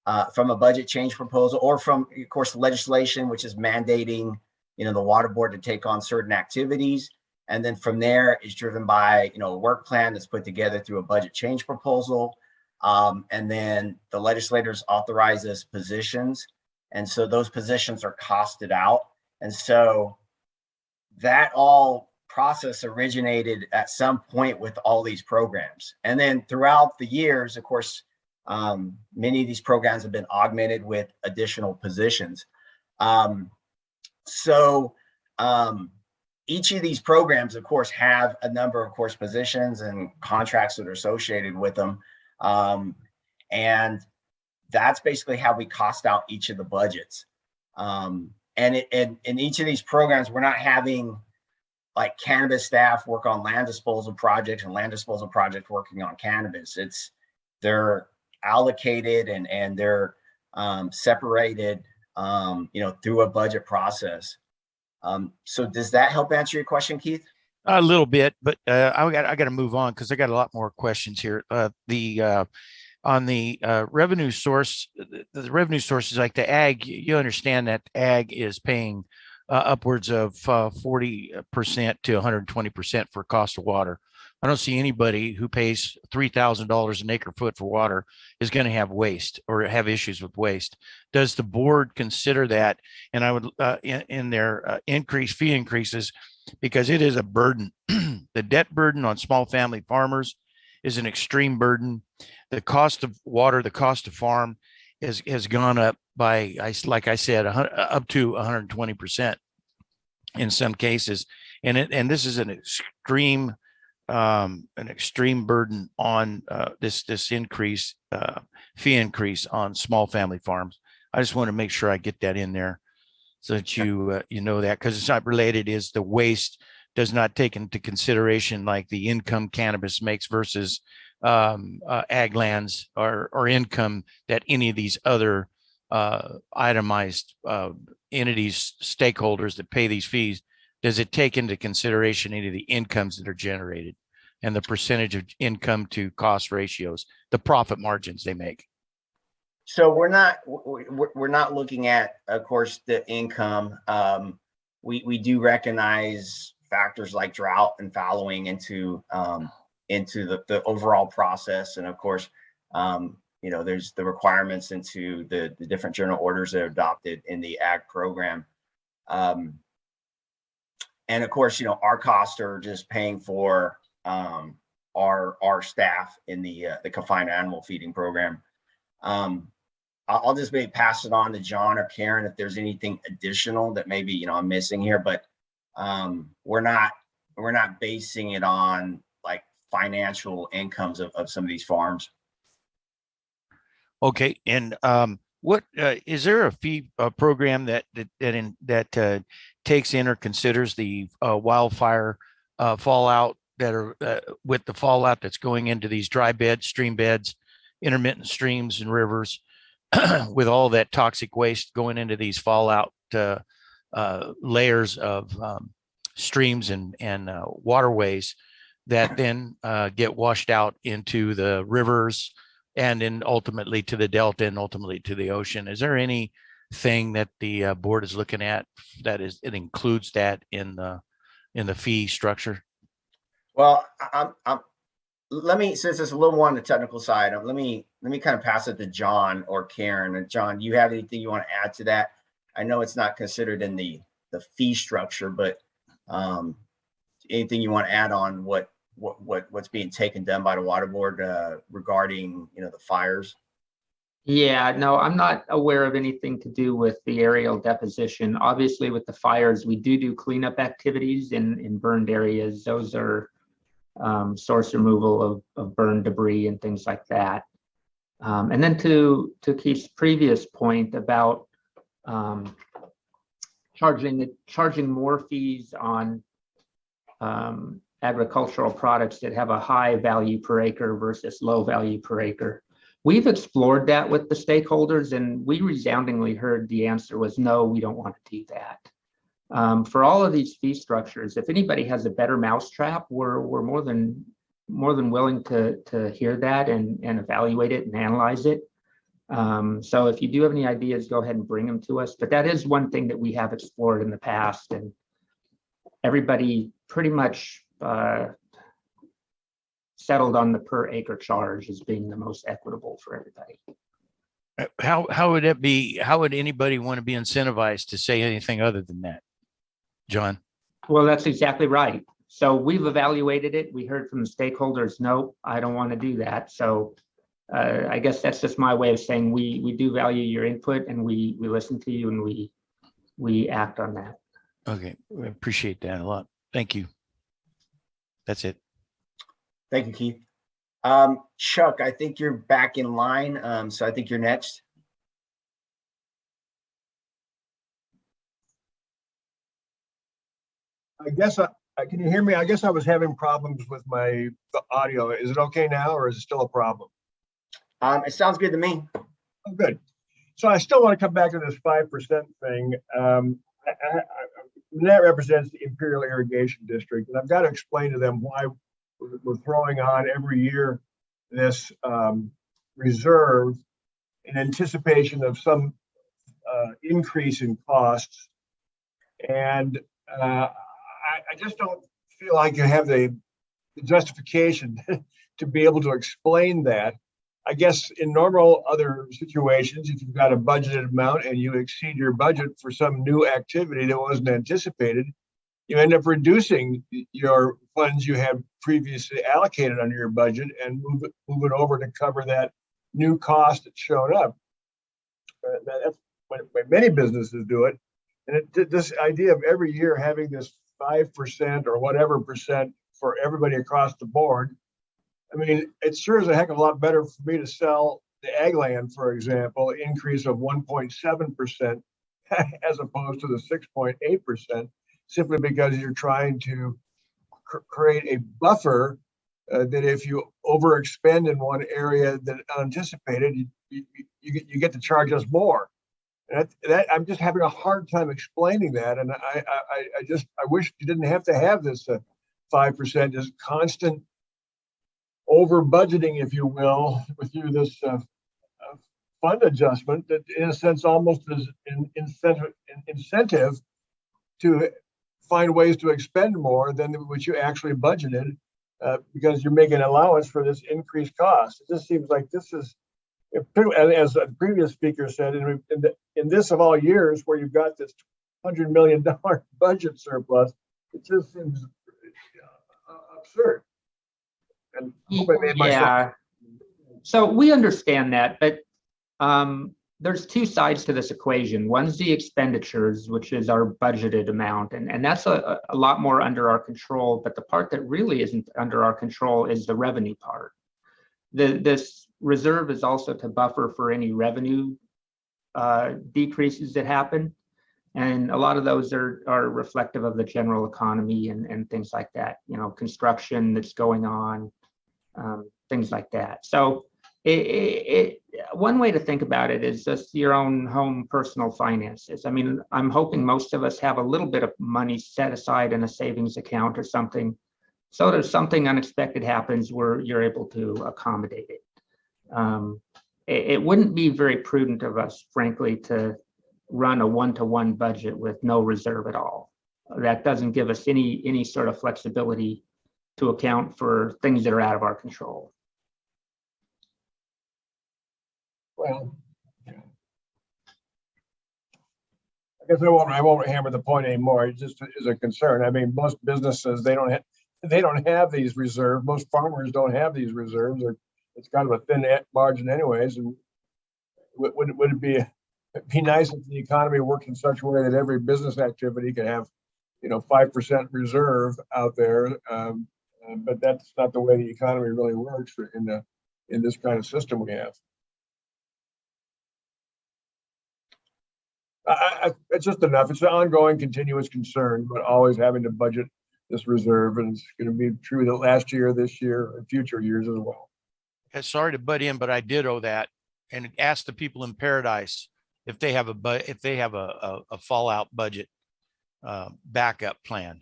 A: a budget change proposal or from, of course, legislation, which is mandating the water board to take on certain activities. And then from there is driven by, a work plan that's put together through a budget change proposal. And then the legislators authorize those positions. And so those positions are costed out. And so that all process originated at some point with all these programs. And then throughout the years, of course, many of these programs have been augmented with additional positions. Each of these programs, of course, have a number of positions and contracts that are associated with them. And that's basically how we cost out each of the budgets. And in each of these programs, we're not having like cannabis staff work on land disposal projects and land disposal projects working on cannabis. They're allocated and they're separated, through a budget process. So does that help answer your question, Keith?
D: A little bit, but I got to move on because I got a lot more questions here. On the revenue source, the revenue sources like the ag, you understand that ag is paying upwards of 40% to 120% for cost of water. I don't see anybody who pays $3,000 an acre foot for water is going to have waste or have issues with waste. Does the board consider that? And I would in their fee increases, because it is a burden. The debt burden on small family farmers is an extreme burden. The cost of water, the cost of farm has gone up by, like I said, up to 120% in some cases. And this is an extreme burden on this fee increase on small family farms. I just want to make sure I get that in there so that you know that, because it's not related. Is the waste does not take into consideration like the income cannabis makes versus ag lands or income that any of these other itemized entities, stakeholders that pay these fees. Does it take into consideration any of the incomes that are generated and the percentage of income to cost ratios, the profit margins they make?
A: So we're not looking at, of course, the income. We do recognize factors like drought and fallowing into the overall process, and of course, there's the requirements into the different general orders that are adopted in the ag program. And of course, our costs are just paying for our staff in the confined animal feeding program. I'll just maybe pass it on to John or Karen if there's anything additional that maybe I'm missing here, but we're not basing it on like financial incomes of some of these farms.
D: Okay, and what is there a fee program that takes in or considers the wildfire fallout that are with the fallout that's going into these dry beds, stream beds, intermittent streams and rivers, with all that toxic waste going into these fallout layers of streams and waterways that then get washed out into the rivers and then ultimately to the delta and ultimately to the ocean? Is there anything that the board is looking at that it includes that in the fee structure?
A: Well, let me, since it's a little more on the technical side, let me kind of pass it to John or Karen. And John, do you have anything you want to add to that? I know it's not considered in the fee structure, but anything you want to add on what's being done by the water board regarding the fires?
J: Yeah, no, I'm not aware of anything to do with the aerial deposition. Obviously, with the fires, we do cleanup activities in burned areas. Those are source removal of burned debris and things like that. And then to Keith's previous point about charging more fees on agricultural products that have a high value per acre versus low value per acre. We've explored that with the stakeholders, and we resoundingly heard the answer was no, we don't want to do that. For all of these fee structures, if anybody has a better mousetrap, we're more than willing to hear that and evaluate it and analyze it. So if you do have any ideas, go ahead and bring them to us. But that is one thing that we have explored in the past, and everybody pretty much settled on the per acre charge as being the most equitable for everybody.
D: How would it be? How would anybody want to be incentivized to say anything other than that? John?
J: Well, that's exactly right. So we've evaluated it. We heard from the stakeholders, no, I don't want to do that. So I guess that's just my way of saying we do value your input, and we listen to you, and we act on that.
D: Okay, we appreciate that a lot. Thank you. That's it.
A: Thank you, Keith. Chuck, I think you're back in line. So I think you're next.
F: I guess can you hear me? I guess I was having problems with the audio. Is it okay now, or is it still a problem?
A: It sounds good to me.
F: Oh, good. So I still want to come back to this 5% thing. That represents the Imperial Irrigation District, and I've got to explain to them why we're throwing on every year this reserve in anticipation of some increase in costs. And I just don't feel like you have the justification to be able to explain that. I guess in normal other situations, if you've got a budgeted amount and you exceed your budget for some new activity that wasn't anticipated, you end up reducing your funds you had previously allocated under your budget and move it over to cover that new cost that's shown up. That's when many businesses do it. And this idea of every year having this 5% or whatever percent for everybody across the board, I mean, it sure is a heck of a lot better for me to sell the ag land, for example, increase of 1.7% as opposed to the 6.8%, simply because you're trying to create a buffer that if you overexpend in one area that unanticipated, you get to charge us more. And I'm just having a hard time explaining that, and I wish you didn't have to have this 5%, this constant over budgeting, if you will, with this fund adjustment that, in a sense, almost is an incentive to find ways to expend more than what you actually budgeted, because you're making allowance for this increased cost. It just seems like this is, as a previous speaker said, in this of all years where you've got this $100 million budget surplus, it just seems absurd. And I hope I made myself.
J: So we understand that, but there's two sides to this equation. One's the expenditures, which is our budgeted amount, and that's a lot more under our control. But the part that really isn't under our control is the revenue part. This reserve is also to buffer for any revenue decreases that happen. And a lot of those are reflective of the general economy and things like that, construction that's going on, things like that. So one way to think about it is just your own home personal finances. I mean, I'm hoping most of us have a little bit of money set aside in a savings account or something, so that if something unexpected happens, you're able to accommodate it. It wouldn't be very prudent of us, frankly, to run a one-to-one budget with no reserve at all. That doesn't give us any sort of flexibility to account for things that are out of our control.
F: Well, I guess I won't hammer the point anymore. It just is a concern. I mean, most businesses, they don't have these reserves. Most farmers don't have these reserves, or it's kind of a thin margin anyways. And would it be nice if the economy worked in such a way that every business activity could have 5% reserve out there, but that's not the way the economy really works in this kind of system we have. It's just enough. It's an ongoing, continuous concern, but always having to budget this reserve, and it's going to be true that last year, this year, and future years as well.
D: Sorry to butt in, but I did owe that, and ask the people in Paradise if they have a fallout budget backup plan.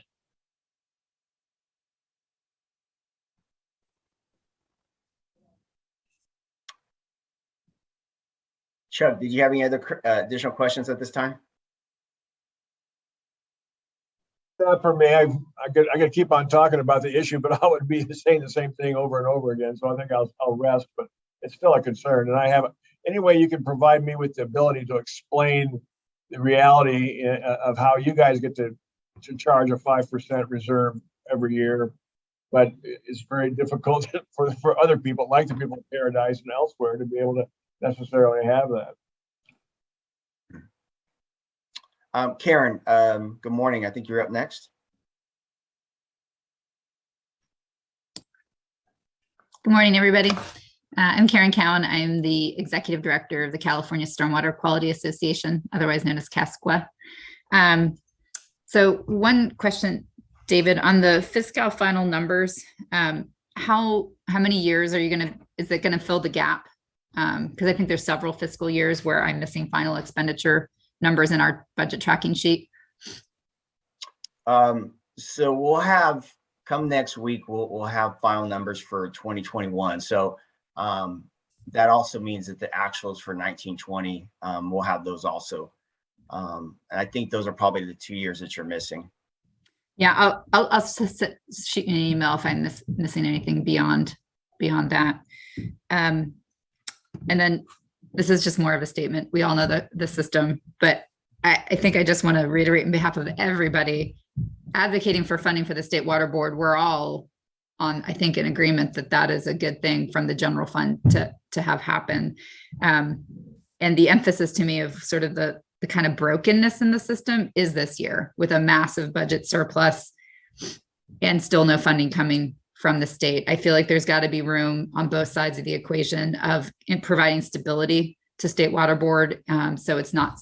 A: Chuck, did you have any other additional questions at this time?
F: Not for me. I could keep on talking about the issue, but I would be saying the same thing over and over again. So I think I'll rest, but it's still a concern. And I have any way you can provide me with the ability to explain the reality of how you guys get to charge a 5% reserve every year. But it's very difficult for other people, like the people in Paradise and elsewhere, to be able to necessarily have that.
A: Karen, good morning. I think you're up next.
L: Good morning, everybody. I'm Karen Cowan. I'm the Executive Director of the California Stormwater Quality Association, otherwise known as CASQA. So one question, David, on the fiscal final numbers, how many years is it gonna fill the gap? Because I think there's several fiscal years where I'm missing final expenditure numbers in our budget tracking sheet.
A: So we'll have, come next week, we'll have final numbers for 2021. So that also means that the actuals for 1920, we'll have those also. And I think those are probably the 2 years that you're missing.
L: Yeah, I'll shoot you an email if I'm missing anything beyond that. And then this is just more of a statement. We all know the system, but I think I just want to reiterate on behalf of everybody advocating for funding for the State Water Board. We're all on, I think, in agreement that that is a good thing from the general fund to have happen. And the emphasis to me of sort of the kind of brokenness in the system is this year with a massive budget surplus and still no funding coming from the state. I feel like there's got to be room on both sides of the equation of providing stability to State Water Board, so it's not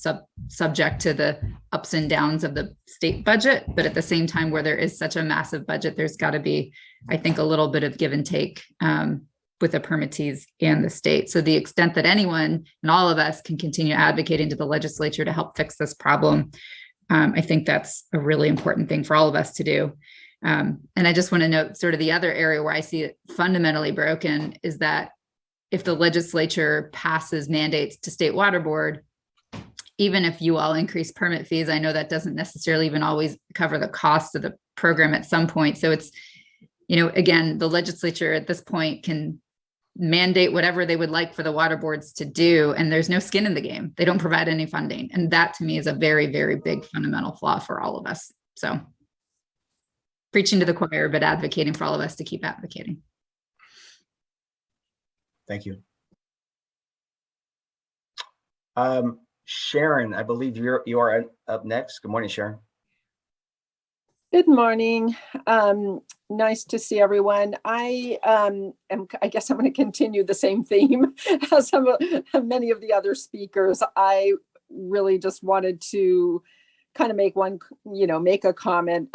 L: subject to the ups and downs of the state budget. But at the same time, where there is such a massive budget, there's got to be, I think, a little bit of give and take with the permittees and the state. So the extent that anyone and all of us can continue advocating to the legislature to help fix this problem, I think that's a really important thing for all of us to do. And I just want to note sort of the other area where I see it fundamentally broken is that if the legislature passes mandates to State Water Board, even if you all increase permit fees, I know that doesn't necessarily even always cover the cost of the program at some point. So it's, again, the legislature at this point can mandate whatever they would like for the water boards to do, and there's no skin in the game. They don't provide any funding. And that to me is a very, very big fundamental flaw for all of us. So preaching to the choir, but advocating for all of us to keep advocating.
A: Thank you. Sharon, I believe you are up next. Good morning, Sharon.
M: Good morning. Nice to see everyone. I guess I'm going to continue the same theme as many of the other speakers. I really just wanted to kind of make a comment.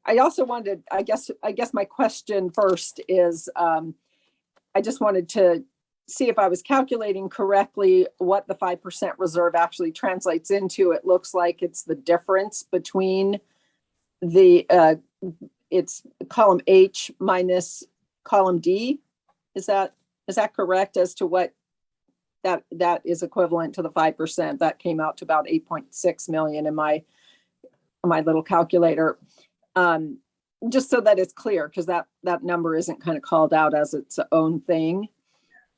M: I also wanted, I guess my question first is, I just wanted to see if I was calculating correctly what the 5% reserve actually translates into. It looks like it's the difference between it's column H minus column D. Is that correct as to what that is equivalent to the 5%? That came out to about 8.6 million in my little calculator. Just so that it's clear, because that number isn't kind of called out as its own thing.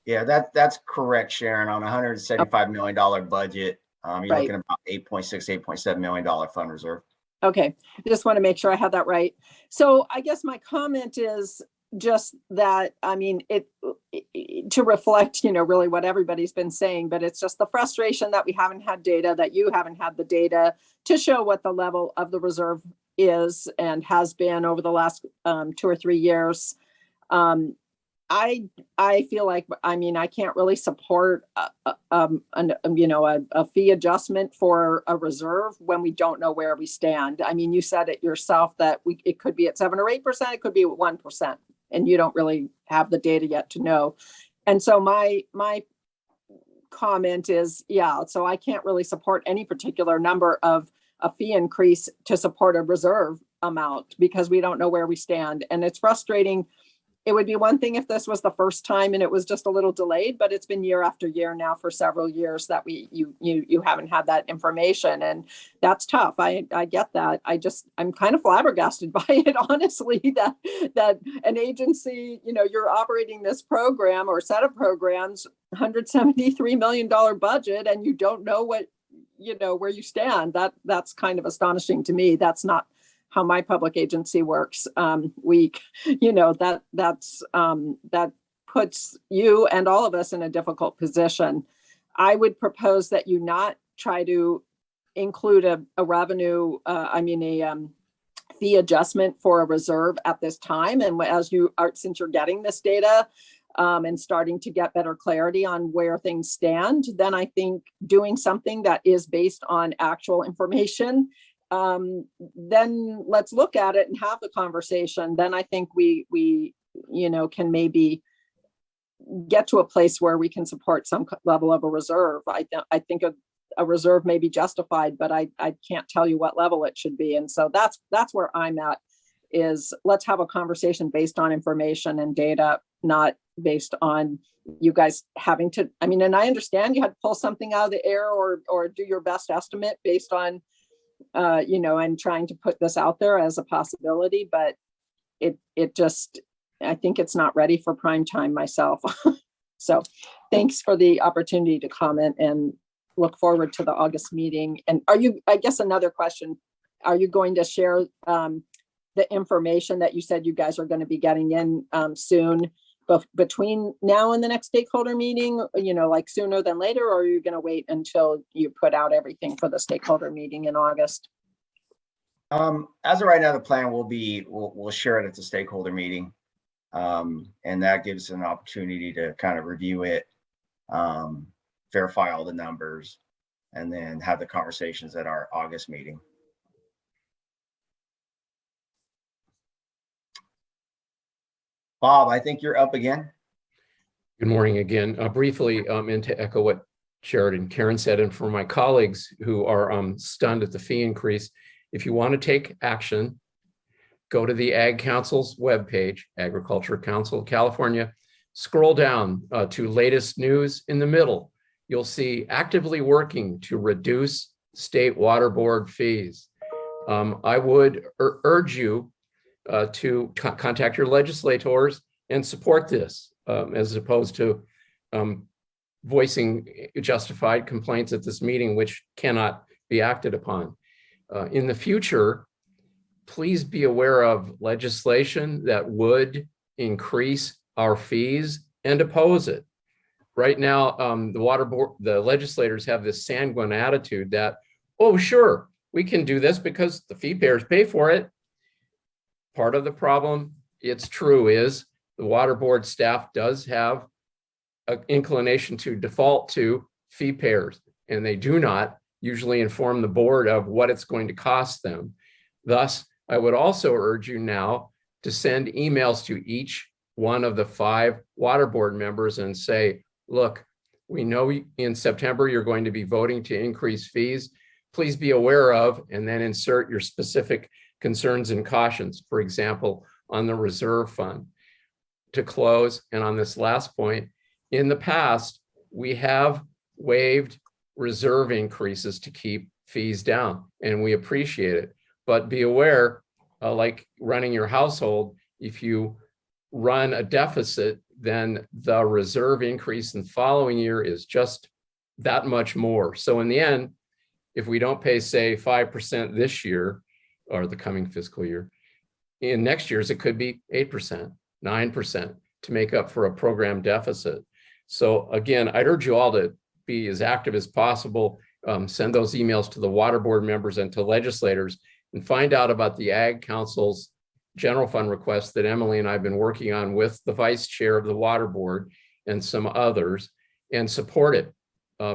A: Yeah, that's correct, Sharon. On a $175 million budget, you're looking at about $8.7 million fund reserve. Okay,
M: just want to make sure I have that right. So I guess my comment is just that, I mean, it to reflect, really what everybody's been saying, but it's just the frustration that we haven't had data, that you haven't had the data to show what the level of the reserve is and has been over the last 2 or 3 years. I feel like, I can't really support a fee adjustment for a reserve when we don't know where we stand. I mean, you said it yourself that it could be at 7 or 8%, it could be at 1%, and you don't really have the data yet to know. And so my comment is, so I can't really support any particular number of a fee increase to support a reserve amount because we don't know where we stand. And it's frustrating it would be one thing if this was the first time and it was just a little delayed, but it's been year after year now for several years that you haven't had that information, and that's tough. I get that. I'm kind of flabbergasted by it, honestly, that an agency, you're operating this program or set of programs, $173 million budget, and you don't know what, where you stand. That's kind of astonishing to me. That's not how my public agency works. That puts you and all of us in a difficult position. I would propose that you not try to include a revenue, fee adjustment for a reserve at this time. And since you're getting this data and starting to get better clarity on where things stand, then I think doing something that is based on actual information, then let's look at it and have the conversation. Then I think we can maybe get to a place where we can support some level of a reserve. I think a reserve may be justified, but I can't tell you what level it should be. And so that's where I'm at, is let's have a conversation based on information and data, not based on you guys having to, and I understand you had to pull something out of the air or do your best estimate based on, and trying to put this out there as a possibility, but I think it's not ready for prime time myself. So thanks for the opportunity to comment and look forward to the August meeting. And I guess another question, are you going to share the information that you said you guys are going to be getting in soon, between now and the next stakeholder meeting, like sooner than later, or are you going to wait until you put out everything for the stakeholder meeting in August?
A: As of right now, the plan will be, we'll share it at the stakeholder meeting. And that gives an opportunity to kind of review it, verify all the numbers, and then have the conversations at our August meeting. Bob, I think you're up again.
E: Good morning again. Briefly, and to echo what Jared and Karen said, and for my colleagues who are stunned at the fee increase, if you want to take action, go to the Ag Council's webpage, Agriculture Council of California, scroll down to latest news. In the middle, you'll see actively working to reduce state water board fees. I would urge you to contact your legislators and support this, as opposed to voicing justified complaints at this meeting, which cannot be acted upon. In the future, please be aware of legislation that would increase our fees and oppose it. Right now, the water board, the legislators have this sanguine attitude that, oh, sure, we can do this because the fee payers pay for it. Part of the problem, it's true, is the water board staff does have an inclination to default to fee payers, and they do not usually inform the board of what it's going to cost them. Thus, I would also urge you now to send emails to each one of the 5 water board members and say, look, we know in September you're going to be voting to increase fees. Please be aware of, and then insert your specific concerns and cautions, for example, on the reserve fund. To close, and on this last point, in the past, we have waived reserve increases to keep fees down, and we appreciate it. But be aware, like running your household, if you run a deficit, then the reserve increase in the following year is just that much more. So in the end, if we don't pay, say, 5% this year, or the coming fiscal year, in next year's, it could be 8%, 9% to make up for a program deficit. So again, I'd urge you all to be as active as possible. Send those emails to the water board members and to legislators, and find out about the Ag Council's general fund request that Emily and I have been working on with the vice chair of the water board and some others, and support it.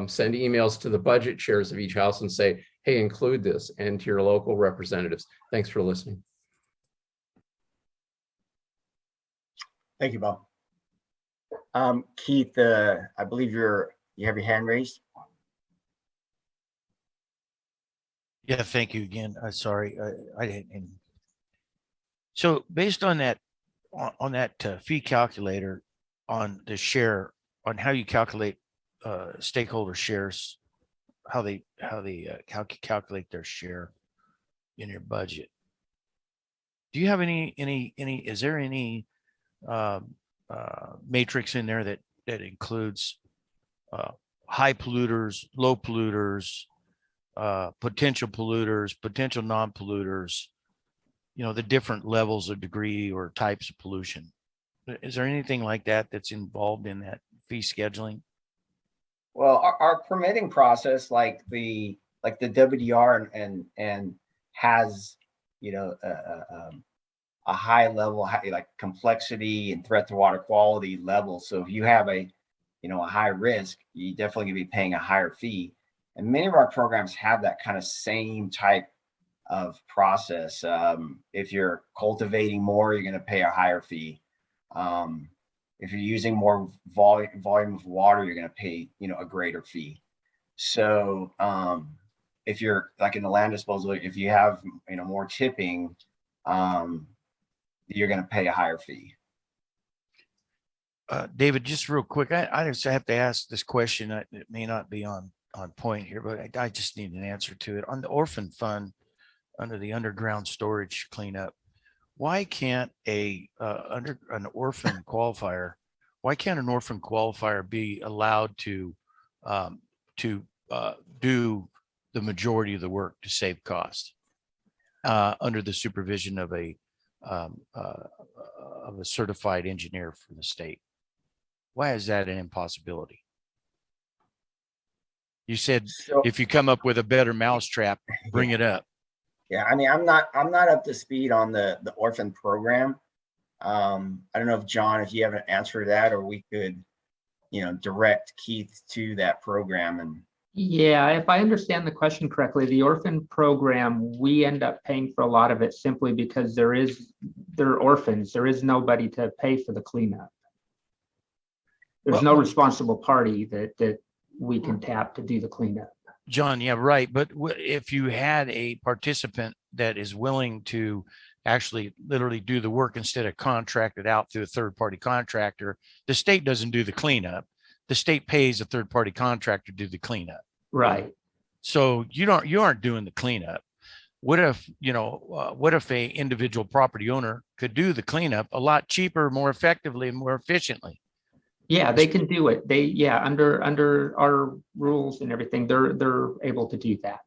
E: Send emails to the budget chairs of each house and say, hey, include this, and to your local representatives. Thanks for listening.
A: Thank you, Bob. Keith, I believe you have your hand raised.
D: Yeah, thank you again. Sorry, I didn't. So based on that on that fee calculator on the share, on how you calculate stakeholder shares, how they calculate their share in your budget. Do you have is there any matrix in there that includes high polluters, low polluters, potential polluters, potential non-polluters, you know, the different levels of degree or types of pollution? Is there anything like that that's involved in that fee scheduling?
A: Well, our permitting process, like the WDR and has, you know, a high level, like complexity and threat to water quality level. So if you have a high risk, you definitely gonna be paying a higher fee. And many of our programs have that kind of same type of process. If you're cultivating more, you're gonna pay a higher fee. If you're using more volume of water, you're gonna pay, a greater fee. So if you're like in the land disposal, if you have, more tipping, you're going to pay a higher fee.
D: David, just real quick, I just have to ask this question. It may not be on point here, but I just need an answer to it. On the orphan fund, under the underground storage cleanup, why can't an orphan qualifier be allowed to do the majority of the work to save costs under the supervision of a certified engineer for the state? Why is that an impossibility? You said if you come up with a better mousetrap, bring it up.
A: Yeah, I mean, I'm not up to speed on the orphan program. I don't know if John, if you have an answer to that, or we could, direct Keith to that program. And
J: yeah, if I understand the question correctly, the orphan program, we end up paying for a lot of it simply because they're orphans. There is nobody to pay for the cleanup. There's no responsible party that we can tap to do the cleanup.
D: John, yeah, right. But if you had a participant that is willing to actually literally do the work instead of contract it out through a third-party contractor, the state doesn't do the cleanup. The state pays a third-party contractor to do the cleanup.
J: Right.
D: So you aren't doing the cleanup. What if a individual property owner could do the cleanup a lot cheaper, more effectively, and more efficiently?
J: Yeah, they can do it. Under our rules and everything, they're able to do that.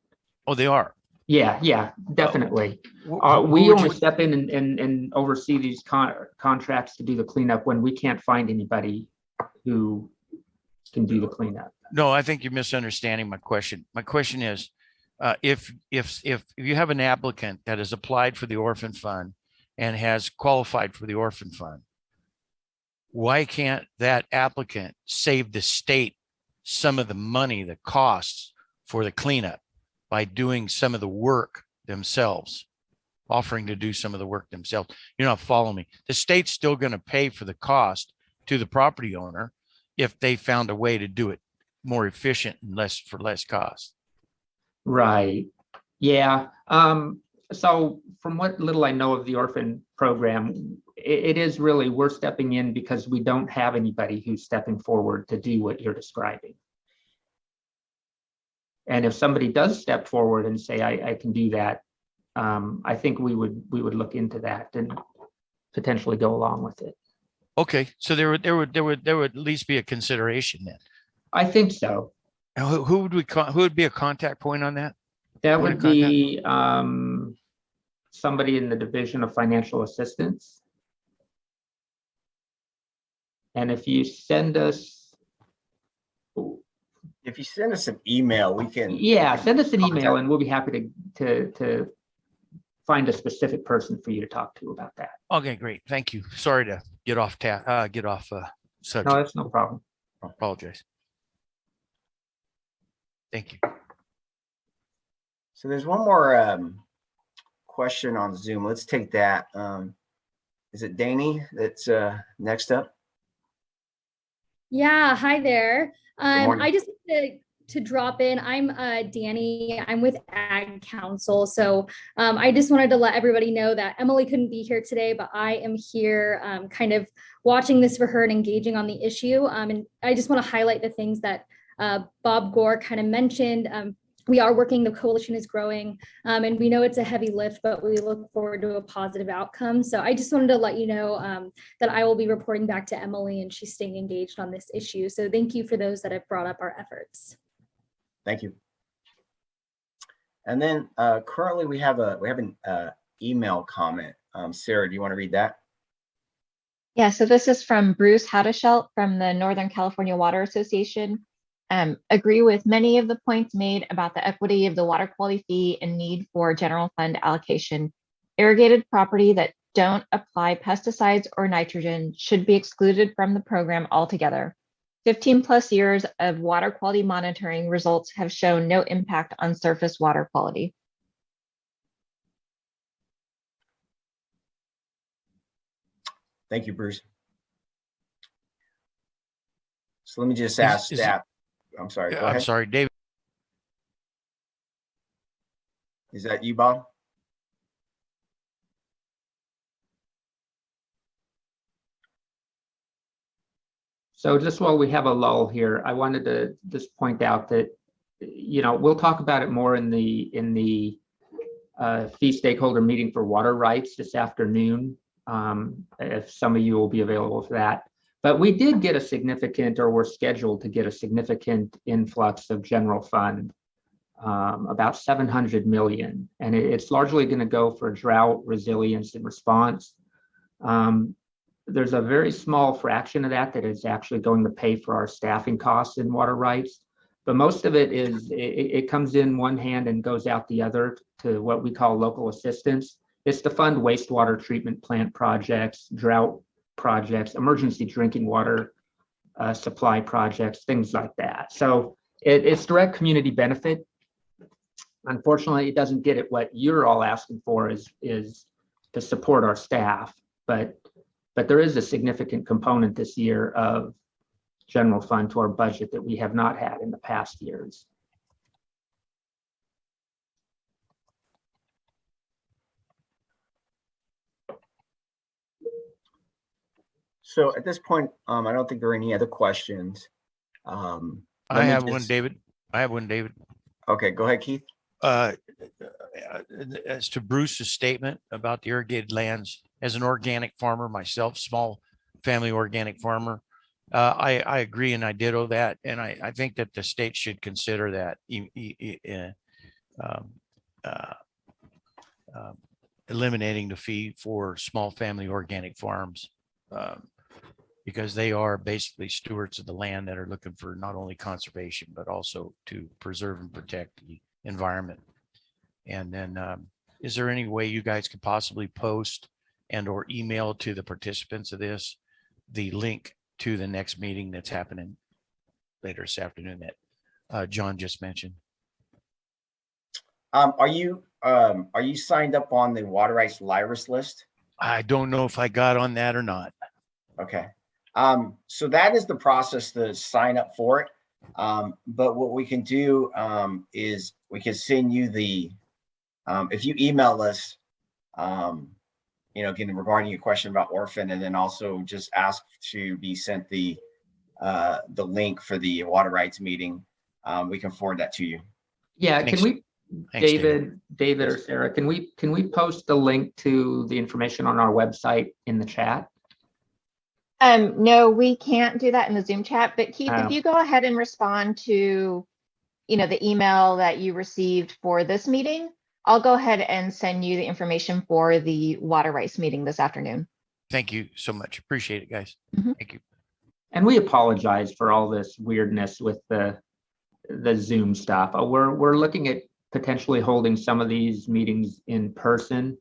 D: Oh, they are.
J: Yeah, definitely. We only step in and oversee these contracts to do the cleanup when we can't find anybody who can do the cleanup.
D: No, I think you're misunderstanding my question. My question is, if you have an applicant that has applied for the orphan fund and has qualified for the orphan fund, why can't that applicant save the state some of the money, the costs for the cleanup by doing some of the work themselves, offering to do some of the work themselves? You're not following me. The state's still going to pay for the cost to the property owner if they found a way to do it more efficient and for less cost.
J: Right. Yeah. So from what little I know of the orphan program, it is really, we're stepping in because we don't have anybody who's stepping forward to do what you're describing. And if somebody does step forward and say, I can do that, I think we would look into that and potentially go along with it.
D: Okay, so there would at least be a consideration then.
J: I think so.
D: Who would be a contact point on that?
J: That would be somebody in the Division of Financial Assistance. And if you send us
A: an email, we can.
J: Yeah, send us an email and we'll be happy to find a specific person for you to talk to about that.
D: Okay, great. Thank you. Sorry to get off subject.
J: No, that's no problem.
D: I apologize. Thank you.
A: So there's one more question on Zoom. Let's take that. Is it Danny that's next up?
N: Yeah, hi there.
A: morning.
N: I just want to to drop in. I'm Danny. I'm with Ag Council. So I just wanted to let everybody know that Emily couldn't be here today, but I am here kind of watching this for her and engaging on the issue. And I just want to highlight the things that Bob Gore kind of mentioned. We are working, the coalition is growing, and we know it's a heavy lift, but we look forward to a positive outcome. So I just wanted to let you know that I will be reporting back to Emily, and she's staying engaged on this issue. So thank you for those that have brought up our efforts.
A: Thank you. And then currently we have an email comment. Sarah, do you want to read that?
C: Yeah, so this is from Bruce Hadeschelt from the Northern California Water Association. Agree with many of the points made about the equity of the water quality fee and need for general fund allocation. Irrigated property that don't apply pesticides or nitrogen should be excluded from the program altogether. 15+ years of water quality monitoring results have shown no impact on surface water quality.
A: Thank you, Bruce. So let me just ask staff. I'm sorry, go ahead.
D: I'm sorry, David.
A: Is that you, Bob?
J: So just while we have a lull here, I wanted to just point out that, we'll talk about it more in the fee stakeholder meeting for water rights this afternoon, if some of you will be available for that. But we did get a significant, or we're scheduled to get a significant influx of general fund, about 700 million. And it's largely going to go for drought resilience and response. There's a very small fraction of that is actually going to pay for our staffing costs in water rights. But most of it is, it comes in one hand and goes out the other to what we call local assistance. It's to fund wastewater treatment plant projects, drought projects, emergency drinking water supply projects, things like that. So it's direct community benefit. Unfortunately, it doesn't get at what you're all asking for is to support our staff, but there is a significant component this year of general fund to our budget that we have not had in the past years.
A: So at this point, I don't think there are any other questions.
D: I have one, David.
A: Okay, go ahead, Keith.
D: As to Bruce's statement about the irrigated lands, as an organic farmer myself, small family organic farmer, I agree and I ditto that. And I think that the state should consider that eliminating the fee for small family organic farms, because they are basically stewards of the land that are looking for not only conservation, but also to preserve and protect the environment. And then is there any way you guys could possibly post and or email to the participants of this the link to the next meeting that's happening later this afternoon that John just mentioned?
A: Are you signed up on the water rights LIRIS list?
D: I don't know if I got on that or not.
A: Okay. So that is the process to sign up for it. But what we can do is we can send you the, if you email us, again, regarding your question about orphan, and then also just ask to be sent the link for the water rights meeting, we can forward that to you.
J: Yeah,
D: Thanks.
J: can we,
D: Thanks,
J: David or Sarah, can we post the link to the information on our website in the chat?
C: No, we can't do that in the Zoom chat, but Keith,
J: Oh.
C: if you go ahead and respond to, the email that you received for this meeting, I'll go ahead and send you the information for the water rights meeting this afternoon.
D: Thank you so much. Appreciate it, guys.
C: Mhm.
D: Thank you.
J: And we apologize for all this weirdness with the Zoom stuff. We're looking at potentially holding some of these meetings in person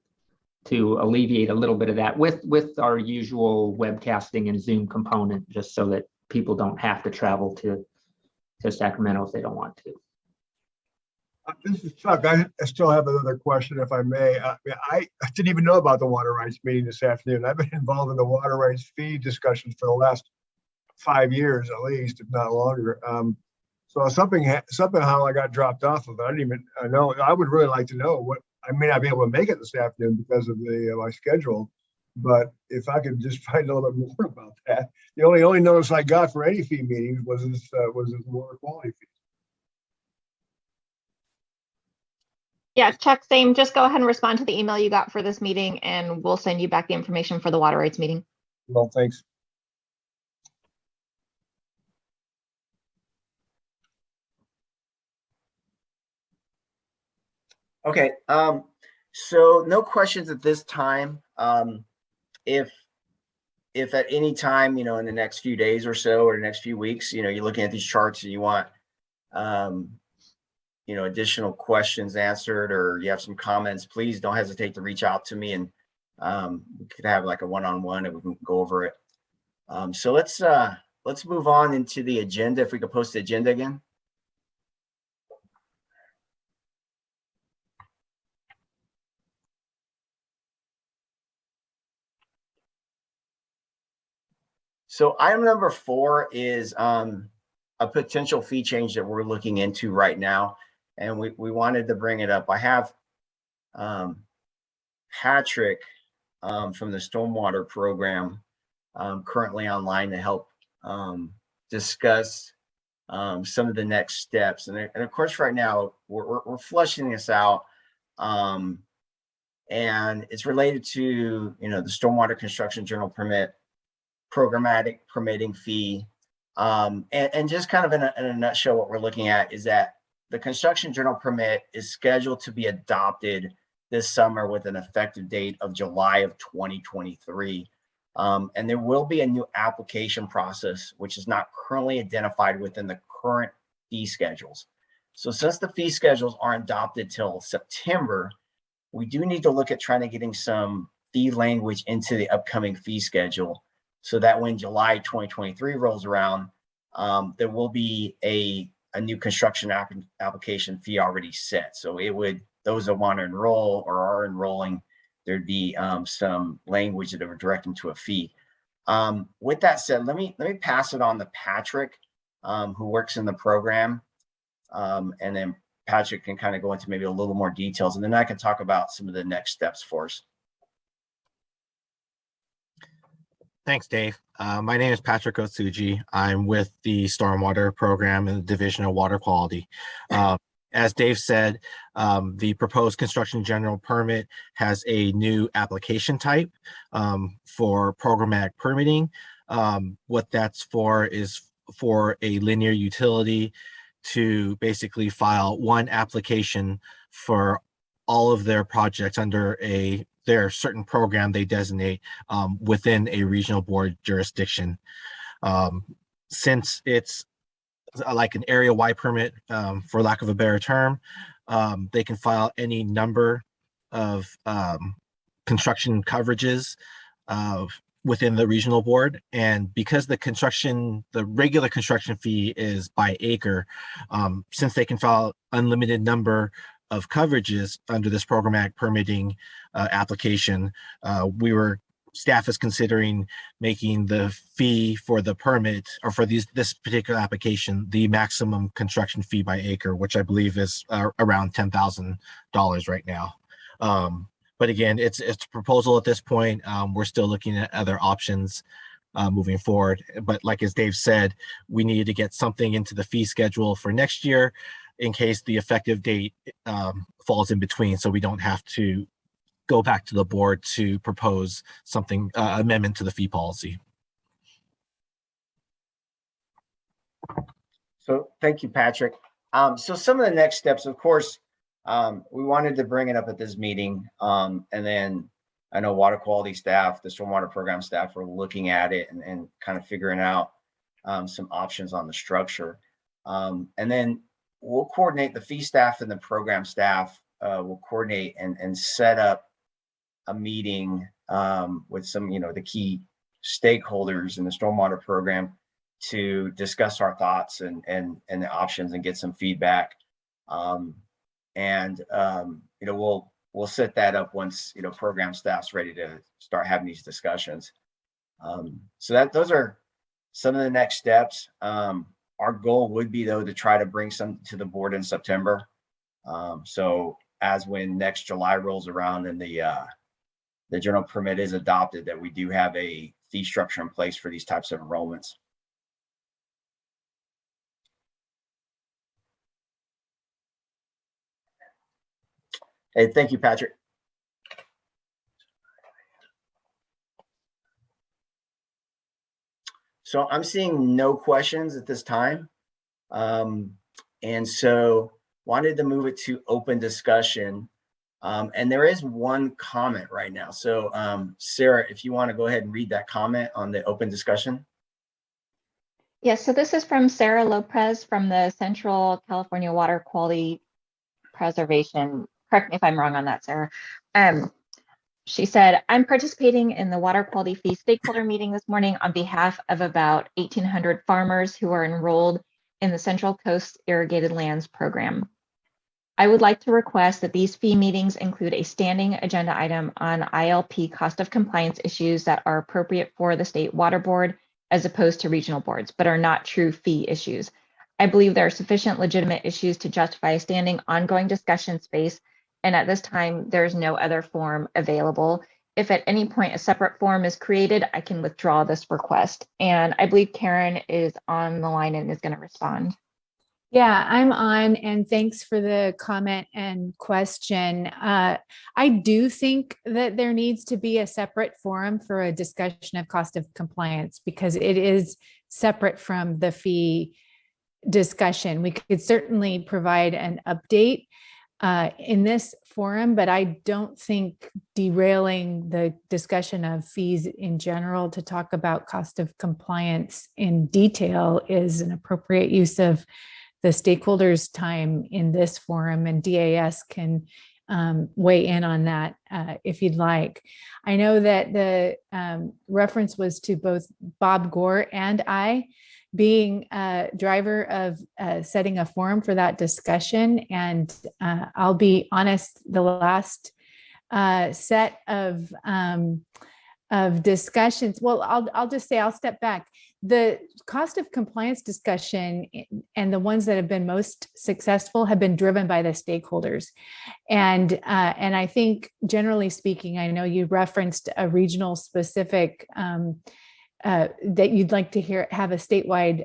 J: to alleviate a little bit of that with our usual webcasting and Zoom component, just so that people don't have to travel to Sacramento if they don't want to.
F: This is Chuck. I still have another question, if I may. I didn't even know about the water rights meeting this afternoon. I've been involved in the water rights fee discussions for the last 5 years, at least, if not longer. So somehow I got dropped off of it. I didn't even know. I would really like to know what, I may not be able to make it this afternoon because of my schedule, but if I could just find a little bit more about that. The only notice I got for any fee meetings was this water quality fee.
C: Yeah, Chuck, same. Just go ahead and respond to the email you got for this meeting and we'll send you back the information for the water rights meeting.
F: Well, thanks.
A: Okay, so no questions at this time. If at any time, in the next few days or so, or the next few weeks, you're looking at these charts and you want, additional questions answered, or you have some comments, please don't hesitate to reach out to me, and we could have like a one-on-one and we can go over it. So let's move on into the agenda. If we could post the agenda again. So item number 4 is a potential fee change that we're looking into right now, and we wanted to bring it up. I have Patrick from the Stormwater Program currently online to help discuss some of the next steps. And of course, right now we're fleshing this out, and it's related to the Stormwater Construction General Permit programmatic permitting fee. And just kind of in a nutshell, what we're looking at is that the construction general permit is scheduled to be adopted this summer with an effective date of July of 2023. And there will be a new application process, which is not currently identified within the current fee schedules. So since the fee schedules aren't adopted till September, we do need to look at trying to getting some fee language into the upcoming fee schedule, so that when July 2023 rolls around, there will be a new construction application fee already set. So it would, those that want to enroll or are enrolling, there'd be some language that would direct them to a fee. With that said, let me pass it on to Patrick, who works in the program, and then Patrick can kind of go into maybe a little more details, and then I can talk about some of the next steps for us.
O: Thanks, Dave. My name is Patrick Otsuji. I'm with the Stormwater Program in the Division of Water Quality. As Dave said, the proposed construction general permit has a new application type for programmatic permitting. What that's for is for a linear utility to basically file one application for all of their projects under their certain program they designate within a regional board jurisdiction. Since it's like an area-wide permit, for lack of a better term, they can file any number of construction coverages within the regional board. And because the regular construction fee is by acre, since they can file unlimited number of coverages under this programmatic permitting application, staff is considering making the fee for the permit, or for this particular application, the maximum construction fee by acre, which I believe is around $10,000 right now. But again, it's a proposal at this point. We're still looking at other options moving forward. But like as Dave said, we needed to get something into the fee schedule for next year in case the effective date falls in between, so we don't have to go back to the board to propose something, amendment to the fee policy.
A: So thank you, Patrick. So some of the next steps, of course, we wanted to bring it up at this meeting, and then I know water quality staff, the stormwater program staff, are looking at it and kind of figuring out some options on the structure. And then we'll coordinate, the fee staff and the program staff will coordinate and set up a meeting with some, the key stakeholders in the stormwater program to discuss our thoughts and the options and get some feedback. We'll set that up once, program staff's ready to start having these discussions. So those are some of the next steps. Our goal would be though to try to bring some to the board in September. So as when next July rolls around and the general permit is adopted, that we do have a fee structure in place for these types of enrollments. Hey, thank you, Patrick. So I'm seeing no questions at this time. And so wanted to move it to open discussion. And there is one comment right now. So Sarah, if you want to go ahead and read that comment on the open discussion.
C: Yes, so this is from Sarah Lopez from the Central California Water Quality Preservation. Correct me if I'm wrong on that, Sarah. She said, I'm participating in the water quality fee stakeholder meeting this morning on behalf of about 1,800 farmers who are enrolled in the Central Coast Irrigated Lands Program. I would like to request that these fee meetings include a standing agenda item on ILP cost of compliance issues that are appropriate for the state water board as opposed to regional boards, but are not true fee issues. I believe there are sufficient legitimate issues to justify a standing ongoing discussion space, and at this time, there's no other forum available. If at any point a separate forum is created, I can withdraw this request. And I believe Karen is on the line and is going to respond.
I: Yeah, I'm on, and thanks for the comment and question. I do think that there needs to be a separate forum for a discussion of cost of compliance because it is separate from the fee discussion. We could certainly provide an update in this forum, but I don't think derailing the discussion of fees in general to talk about cost of compliance in detail is an appropriate use of the stakeholders' time in this forum, and DAS can weigh in on that if you'd like. I know that the reference was to both Bob Gore and I being a driver of setting a forum for that discussion. And I'll be honest, the last set of discussions, well, I'll just say, I'll step back. The cost of compliance discussion and the ones that have been most successful have been driven by the stakeholders. And I think generally speaking, I know you referenced a regional specific that you'd like to have a statewide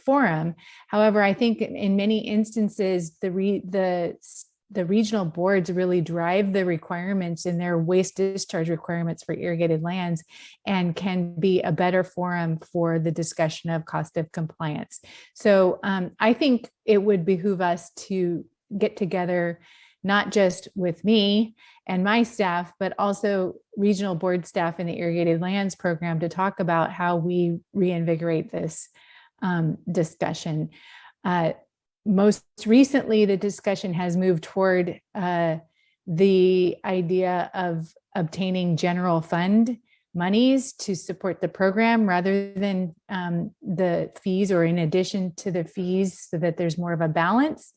I: forum. However, I think in many instances, the regional boards really drive the requirements in their waste discharge requirements for irrigated lands and can be a better forum for the discussion of cost of compliance. So I think it would behoove us to get together, not just with me and my staff, but also regional board staff in the irrigated lands program to talk about how we reinvigorate this discussion. Most recently, the discussion has moved toward the idea of obtaining general fund monies to support the program rather than the fees or in addition to the fees so that there's more of a balance.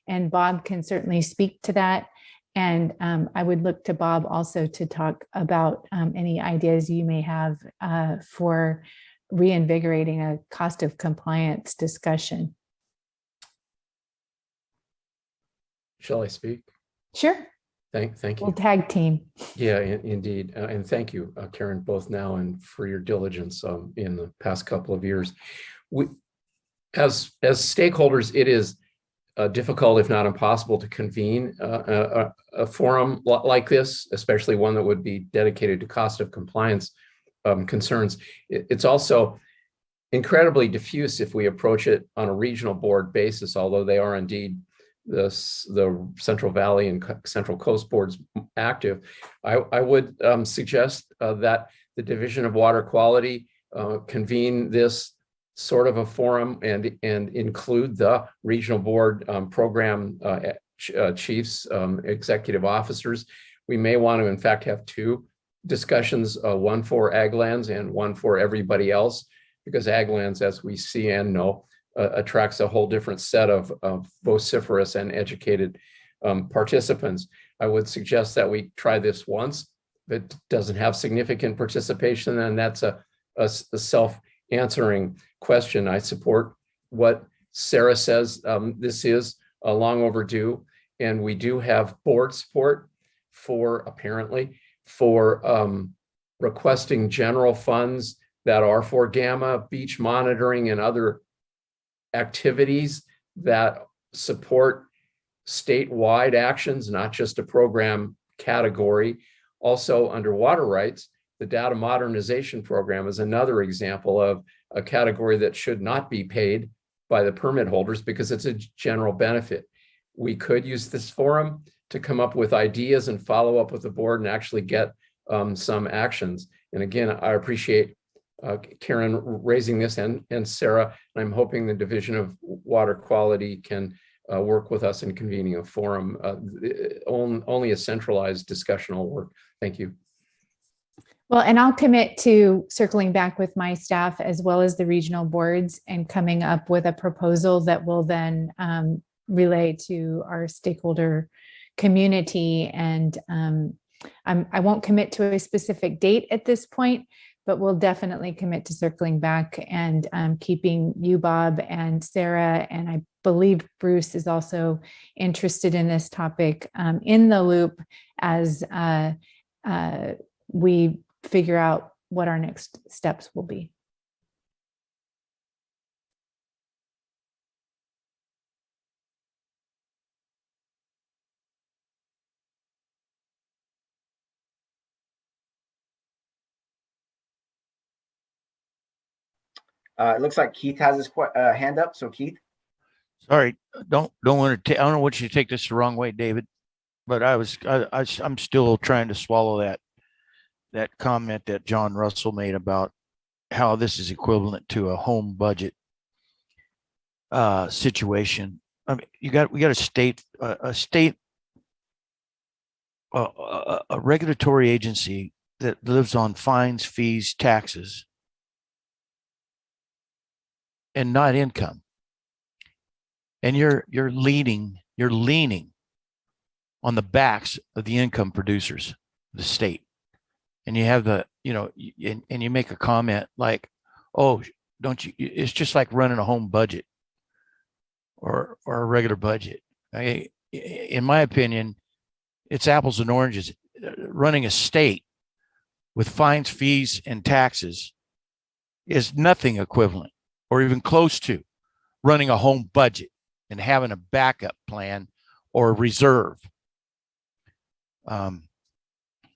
I: And Bob can certainly speak to that. And I would look to Bob also to talk about any ideas you may have for reinvigorating a cost of compliance discussion.
E: Shall I speak?
I: Sure.
E: Thank you.
I: We'll tag team.
E: Yeah, indeed. And thank you, Karen, both now and for your diligence in the past couple of years. We, as stakeholders, it is difficult, if not impossible, to convene a forum like this, especially one that would be dedicated to cost of compliance concerns. It's also incredibly diffuse if we approach it on a regional board basis, although they are indeed the Central Valley and Central Coast boards active. I would suggest that the Division of Water Quality convene this sort of a forum and include the regional board program chiefs, executive officers. We may want to, in fact, have two discussions, one for ag lands and one for everybody else, because ag lands, as we see and know, attracts a whole different set of vociferous and educated participants. I would suggest that we try this once. If it doesn't have significant participation, then that's a answering question. I support what Sarah says. This is long overdue, and we do have board support for requesting general funds that are for gamma, beach monitoring, and other activities that support statewide actions, not just a program category. Also, under water rights, the data modernization program is another example of a category that should not be paid by the permit holders because it's a general benefit. We could use this forum to come up with ideas and follow up with the board and actually get some actions. And again, I appreciate Karen raising this and Sarah, and I'm hoping the Division of Water Quality can work with us in convening a forum. Only a centralized discussion will work. Thank you.
I: Well, and I'll commit to circling back with my staff as well as the regional boards and coming up with a proposal that will then relay to our stakeholder community. And I won't commit to a specific date at this point, but we'll definitely commit to circling back and keeping you, Bob, and Sarah, and I believe Bruce is also interested in this topic in the loop as we figure out what our next steps will be.
A: It looks like Keith has his hand up. So Keith.
D: Sorry, don't want to. I don't want you to take this the wrong way, David, but I'm still trying to swallow that comment that John Russell made about how this is equivalent to a home budget situation. I mean, we got a state a regulatory agency that lives on fines, fees, taxes, and not income. And you're leaning on the backs of the income producers, the state. And you have and you make a comment like, oh, don't you, it's just like running a home budget or a regular budget. In my opinion, it's apples and oranges. Running a state with fines, fees, and taxes is nothing equivalent or even close to running a home budget and having a backup plan or reserve.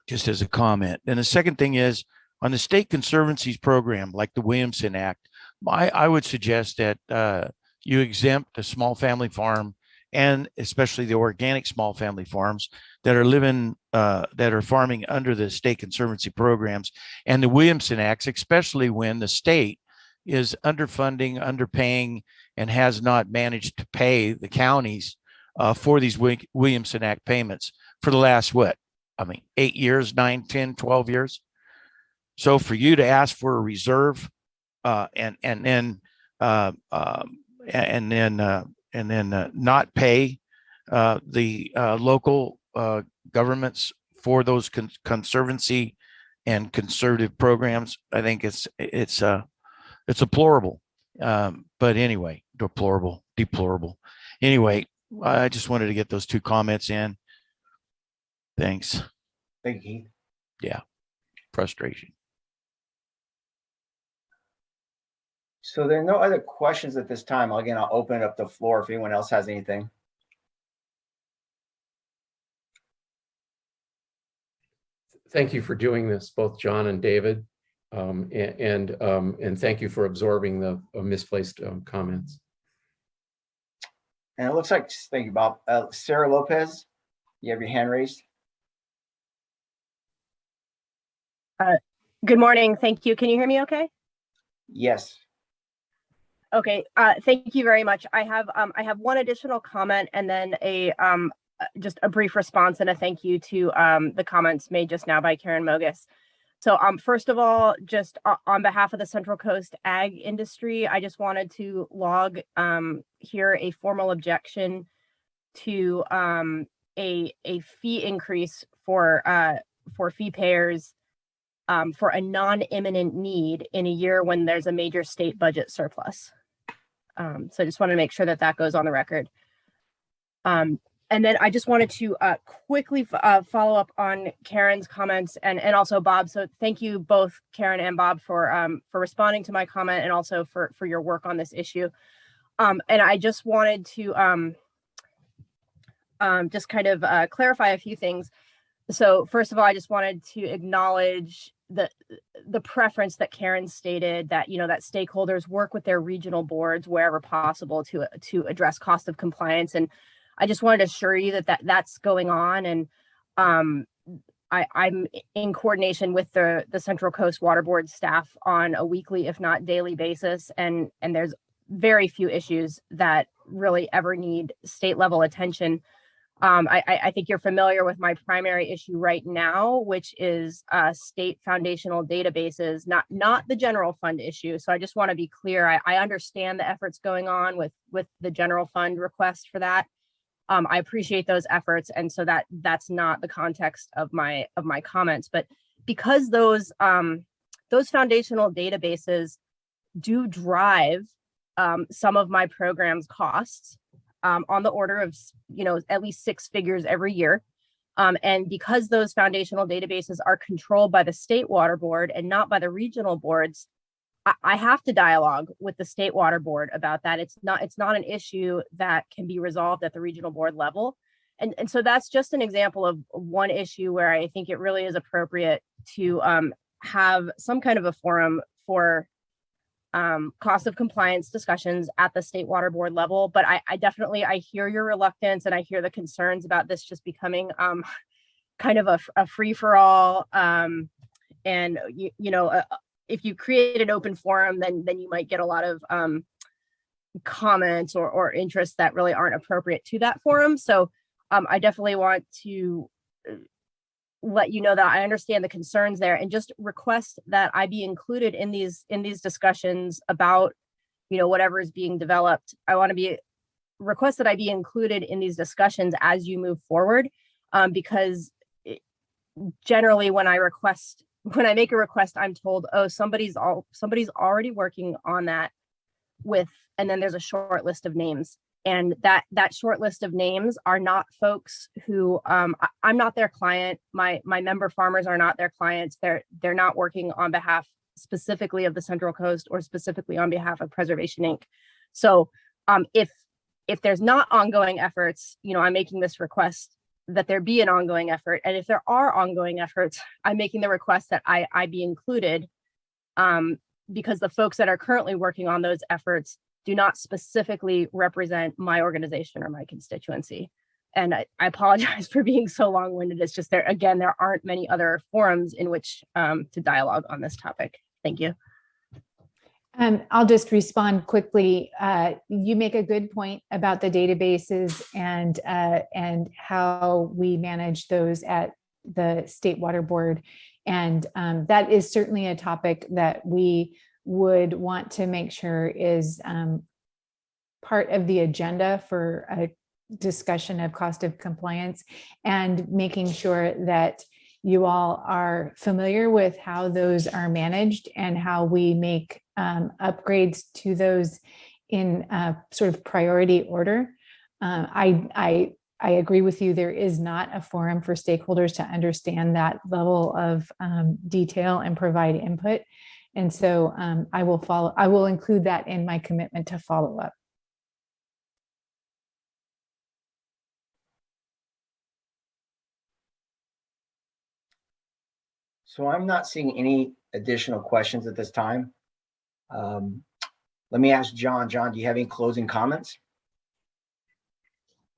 D: Just as a comment. And the second thing is on the state conservancies program, like the Williamson Act, I would suggest that you exempt a small family farm and especially the organic small family farms that are living, that are farming under the state conservancy programs and the Williamson Acts, especially when the state is underfunding, underpaying, and has not managed to pay the counties for these Williamson Act payments for the last, 8 years, 9, 10, 12 years. So for you to ask for a reserve and then not pay the local governments for those conservancy and conservative programs, I think it's deplorable. But anyway, deplorable. Anyway, I just wanted to get those two comments in. Thanks.
A: Thank you, Keith.
D: Yeah, frustration.
A: So there are no other questions at this time. Again, I'll open it up the floor if anyone else has anything.
E: Thank you for doing this, both John and David, and thank you for absorbing the misplaced comments.
A: And it looks like, thank you, Bob. Sarah Lopez, you have your hand raised.
P: Good morning. Thank you. Can you hear me okay?
A: Yes.
P: Okay. Thank you very much. I have one additional comment and then just a brief response and a thank you to the comments made just now by Karen Mogus. So first of all, just on behalf of the Central Coast ag industry, I just wanted to log here a formal objection to a fee increase for fee payers for a non-imminent need in a year when there's a major state budget surplus. So I just want to make sure that that goes on the record. And then I just wanted to quickly follow up on Karen's comments and also Bob. So thank you both, Karen and Bob, for responding to my comment and also for your work on this issue. And I just wanted to just kind of clarify a few things. So first of all, I just wanted to acknowledge the preference that Karen stated, that that stakeholders work with their regional boards wherever possible to address cost of compliance. And I just wanted to assure you that that's going on. And I'm in coordination with the Central Coast Water Board staff on a weekly, if not daily basis. And there's very few issues that really ever need state level attention. I think you're familiar with my primary issue right now, which is state foundational databases, not the general fund issue. So I just want to be clear. I understand the efforts going on with the general fund request for that. I appreciate those efforts, and so that's not the context of my comments. But because those foundational databases do drive some of my program's costs, on the order of at least 6 figures every year, and because those foundational databases are controlled by the state water board and not by the regional boards, I have to dialogue with the state water board about that. It's not an issue that can be resolved at the regional board level. And so that's just an example of one issue where I think it really is appropriate to have some kind of a forum for cost of compliance discussions at the state water board level. But I definitely hear your reluctance, and I hear the concerns about this just becoming kind of a free-for-all. And if you create an open forum, then you might get a lot of comments or interests that really aren't appropriate to that forum. So I definitely want to let you know that I understand the concerns there, and just request that I be included in these discussions about whatever is being developed. I want to request that I be included in these discussions as you move forward, because generally when I make a request, I'm told, oh, somebody's already working on that and then there's a short list of names. And that short list of names are not folks who I'm not their client. My member farmers are not their clients. They're not working on behalf specifically of the Central Coast or specifically on behalf of Preservation Inc. So if there's not ongoing efforts, I'm making this request that there be an ongoing effort. And if there are ongoing efforts, I'm making the request that I be included, because the folks that are currently working on those efforts do not specifically represent my organization or my constituency. And I apologize for being so long-winded. It's just there aren't many other forums in which to dialogue on this topic. Thank you.
I: I'll just respond quickly. You make a good point about the databases and how we manage those at the State Water Board. And that is certainly a topic that we would want to make sure is part of the agenda for a discussion of cost of compliance, and making sure that you all are familiar with how those are managed and how we make upgrades to those in sort of priority order. I agree with you. There is not a forum for stakeholders to understand that level of detail and provide input. And so I will include that in my commitment to follow up.
A: So I'm not seeing any additional questions at this time. Let me ask John. John, do you have any closing comments?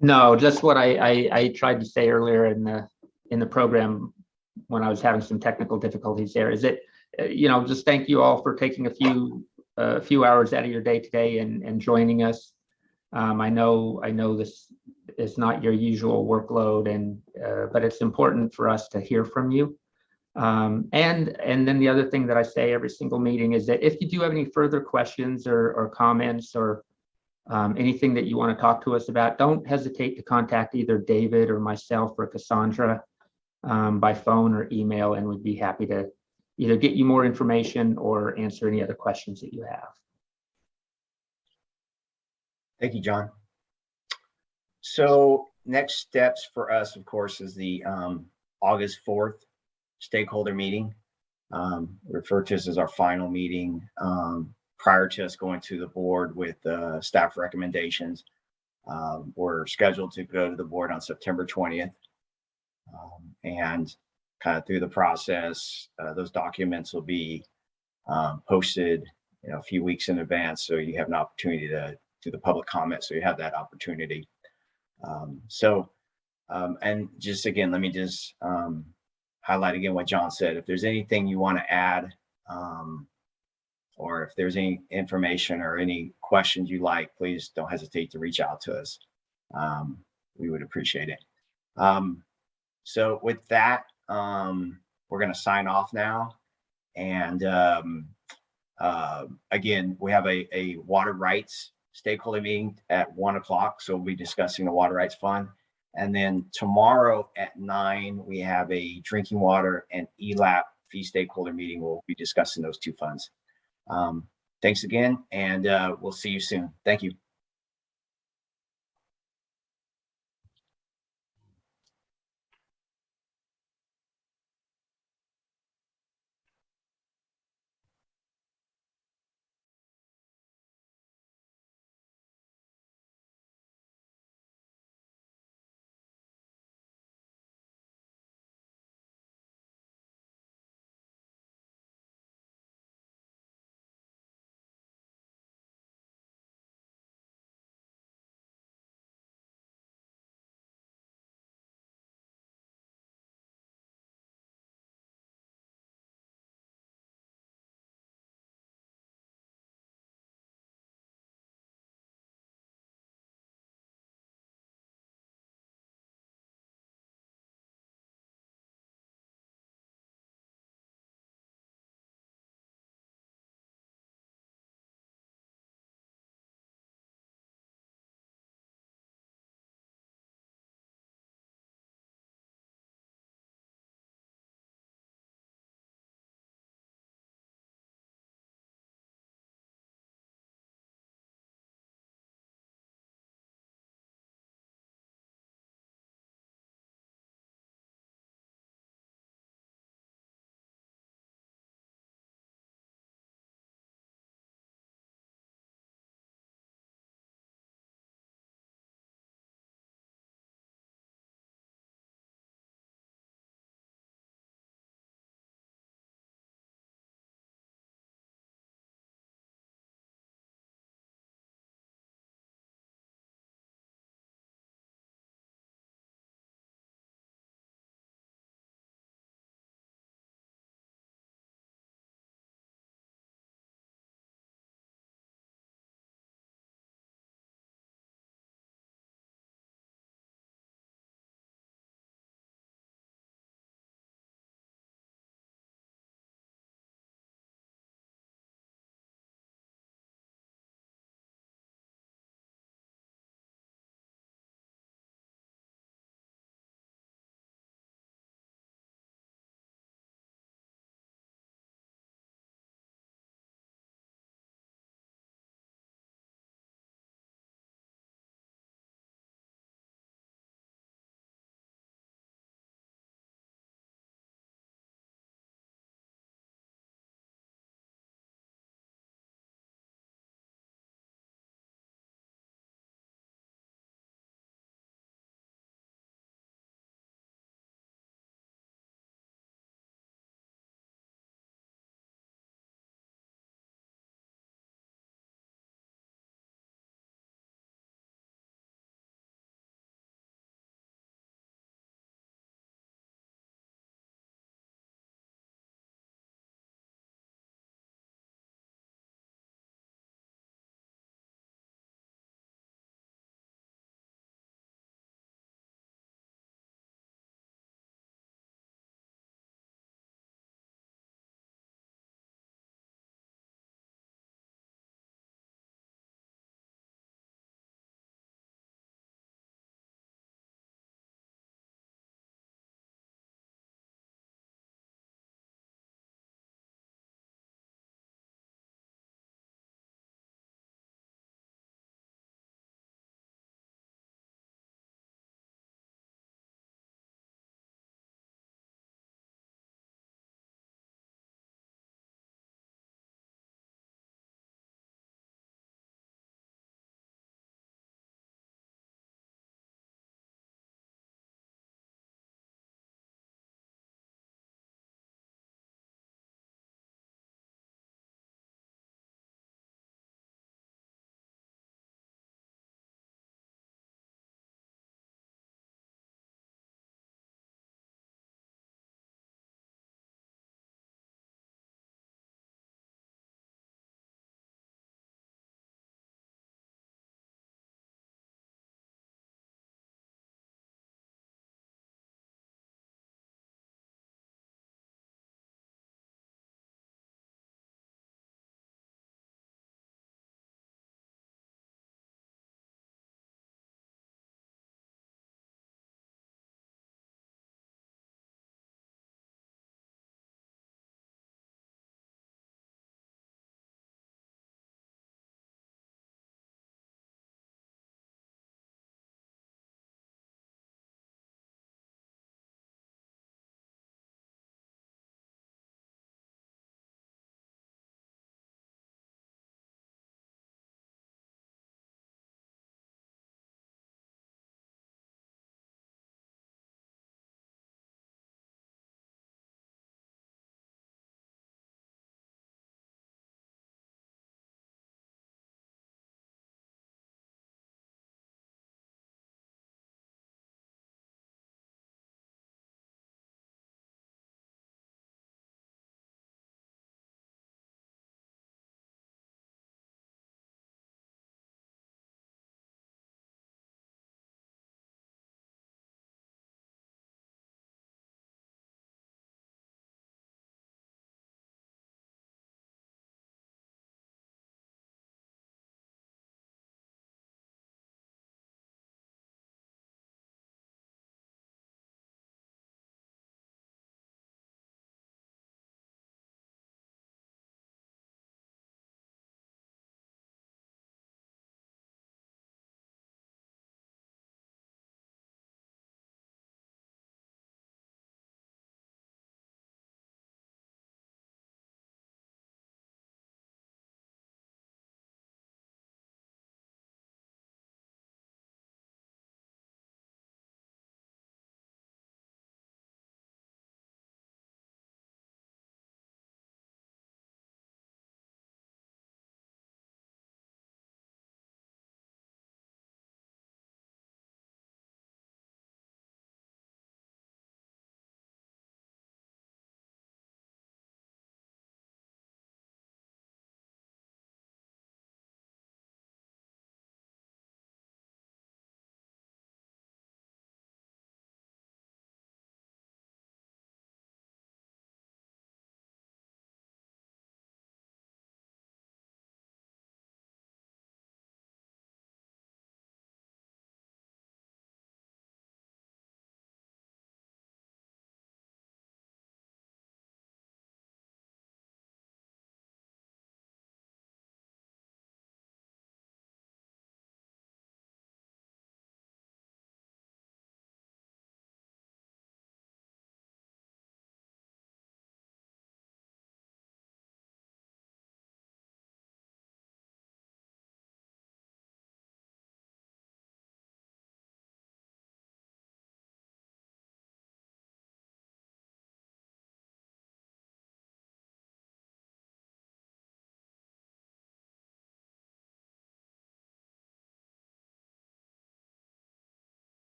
J: No, just what I tried to say earlier in the program when I was having some technical difficulties there, is that just thank you all for taking a few hours out of your day today and joining us. I know this is not your usual workload, but it's important for us to hear from you. And then the other thing that I say every single meeting is that if you do have any further questions or comments or anything that you want to talk to us about, don't hesitate to contact either David or myself or Cassandra by phone or email, and we'd be happy to either get you more information or answer any other questions that you have.
A: Thank you, John. So next steps for us, of course, is the August 4th stakeholder meeting, referred to as our final meeting prior to us going to the board with staff recommendations. We're scheduled to go to the board on September 20th. And kind of through the process, those documents will be posted, a few weeks in advance, so you have an opportunity to do the public comment. So you have that opportunity. And just again, let me just highlight again what John said. If there's anything you want to add, or if there's any information or any questions you like, please don't hesitate to reach out to us. We would appreciate it. So with that, we're going to sign off now. And again, we have a water rights stakeholder meeting at 1 o'clock. So we'll be discussing the Water Rights Fund. And then tomorrow at 9, we have a drinking water and ELAP fee stakeholder meeting. We'll be discussing those two funds. Thanks again, and we'll see you soon. Thank you.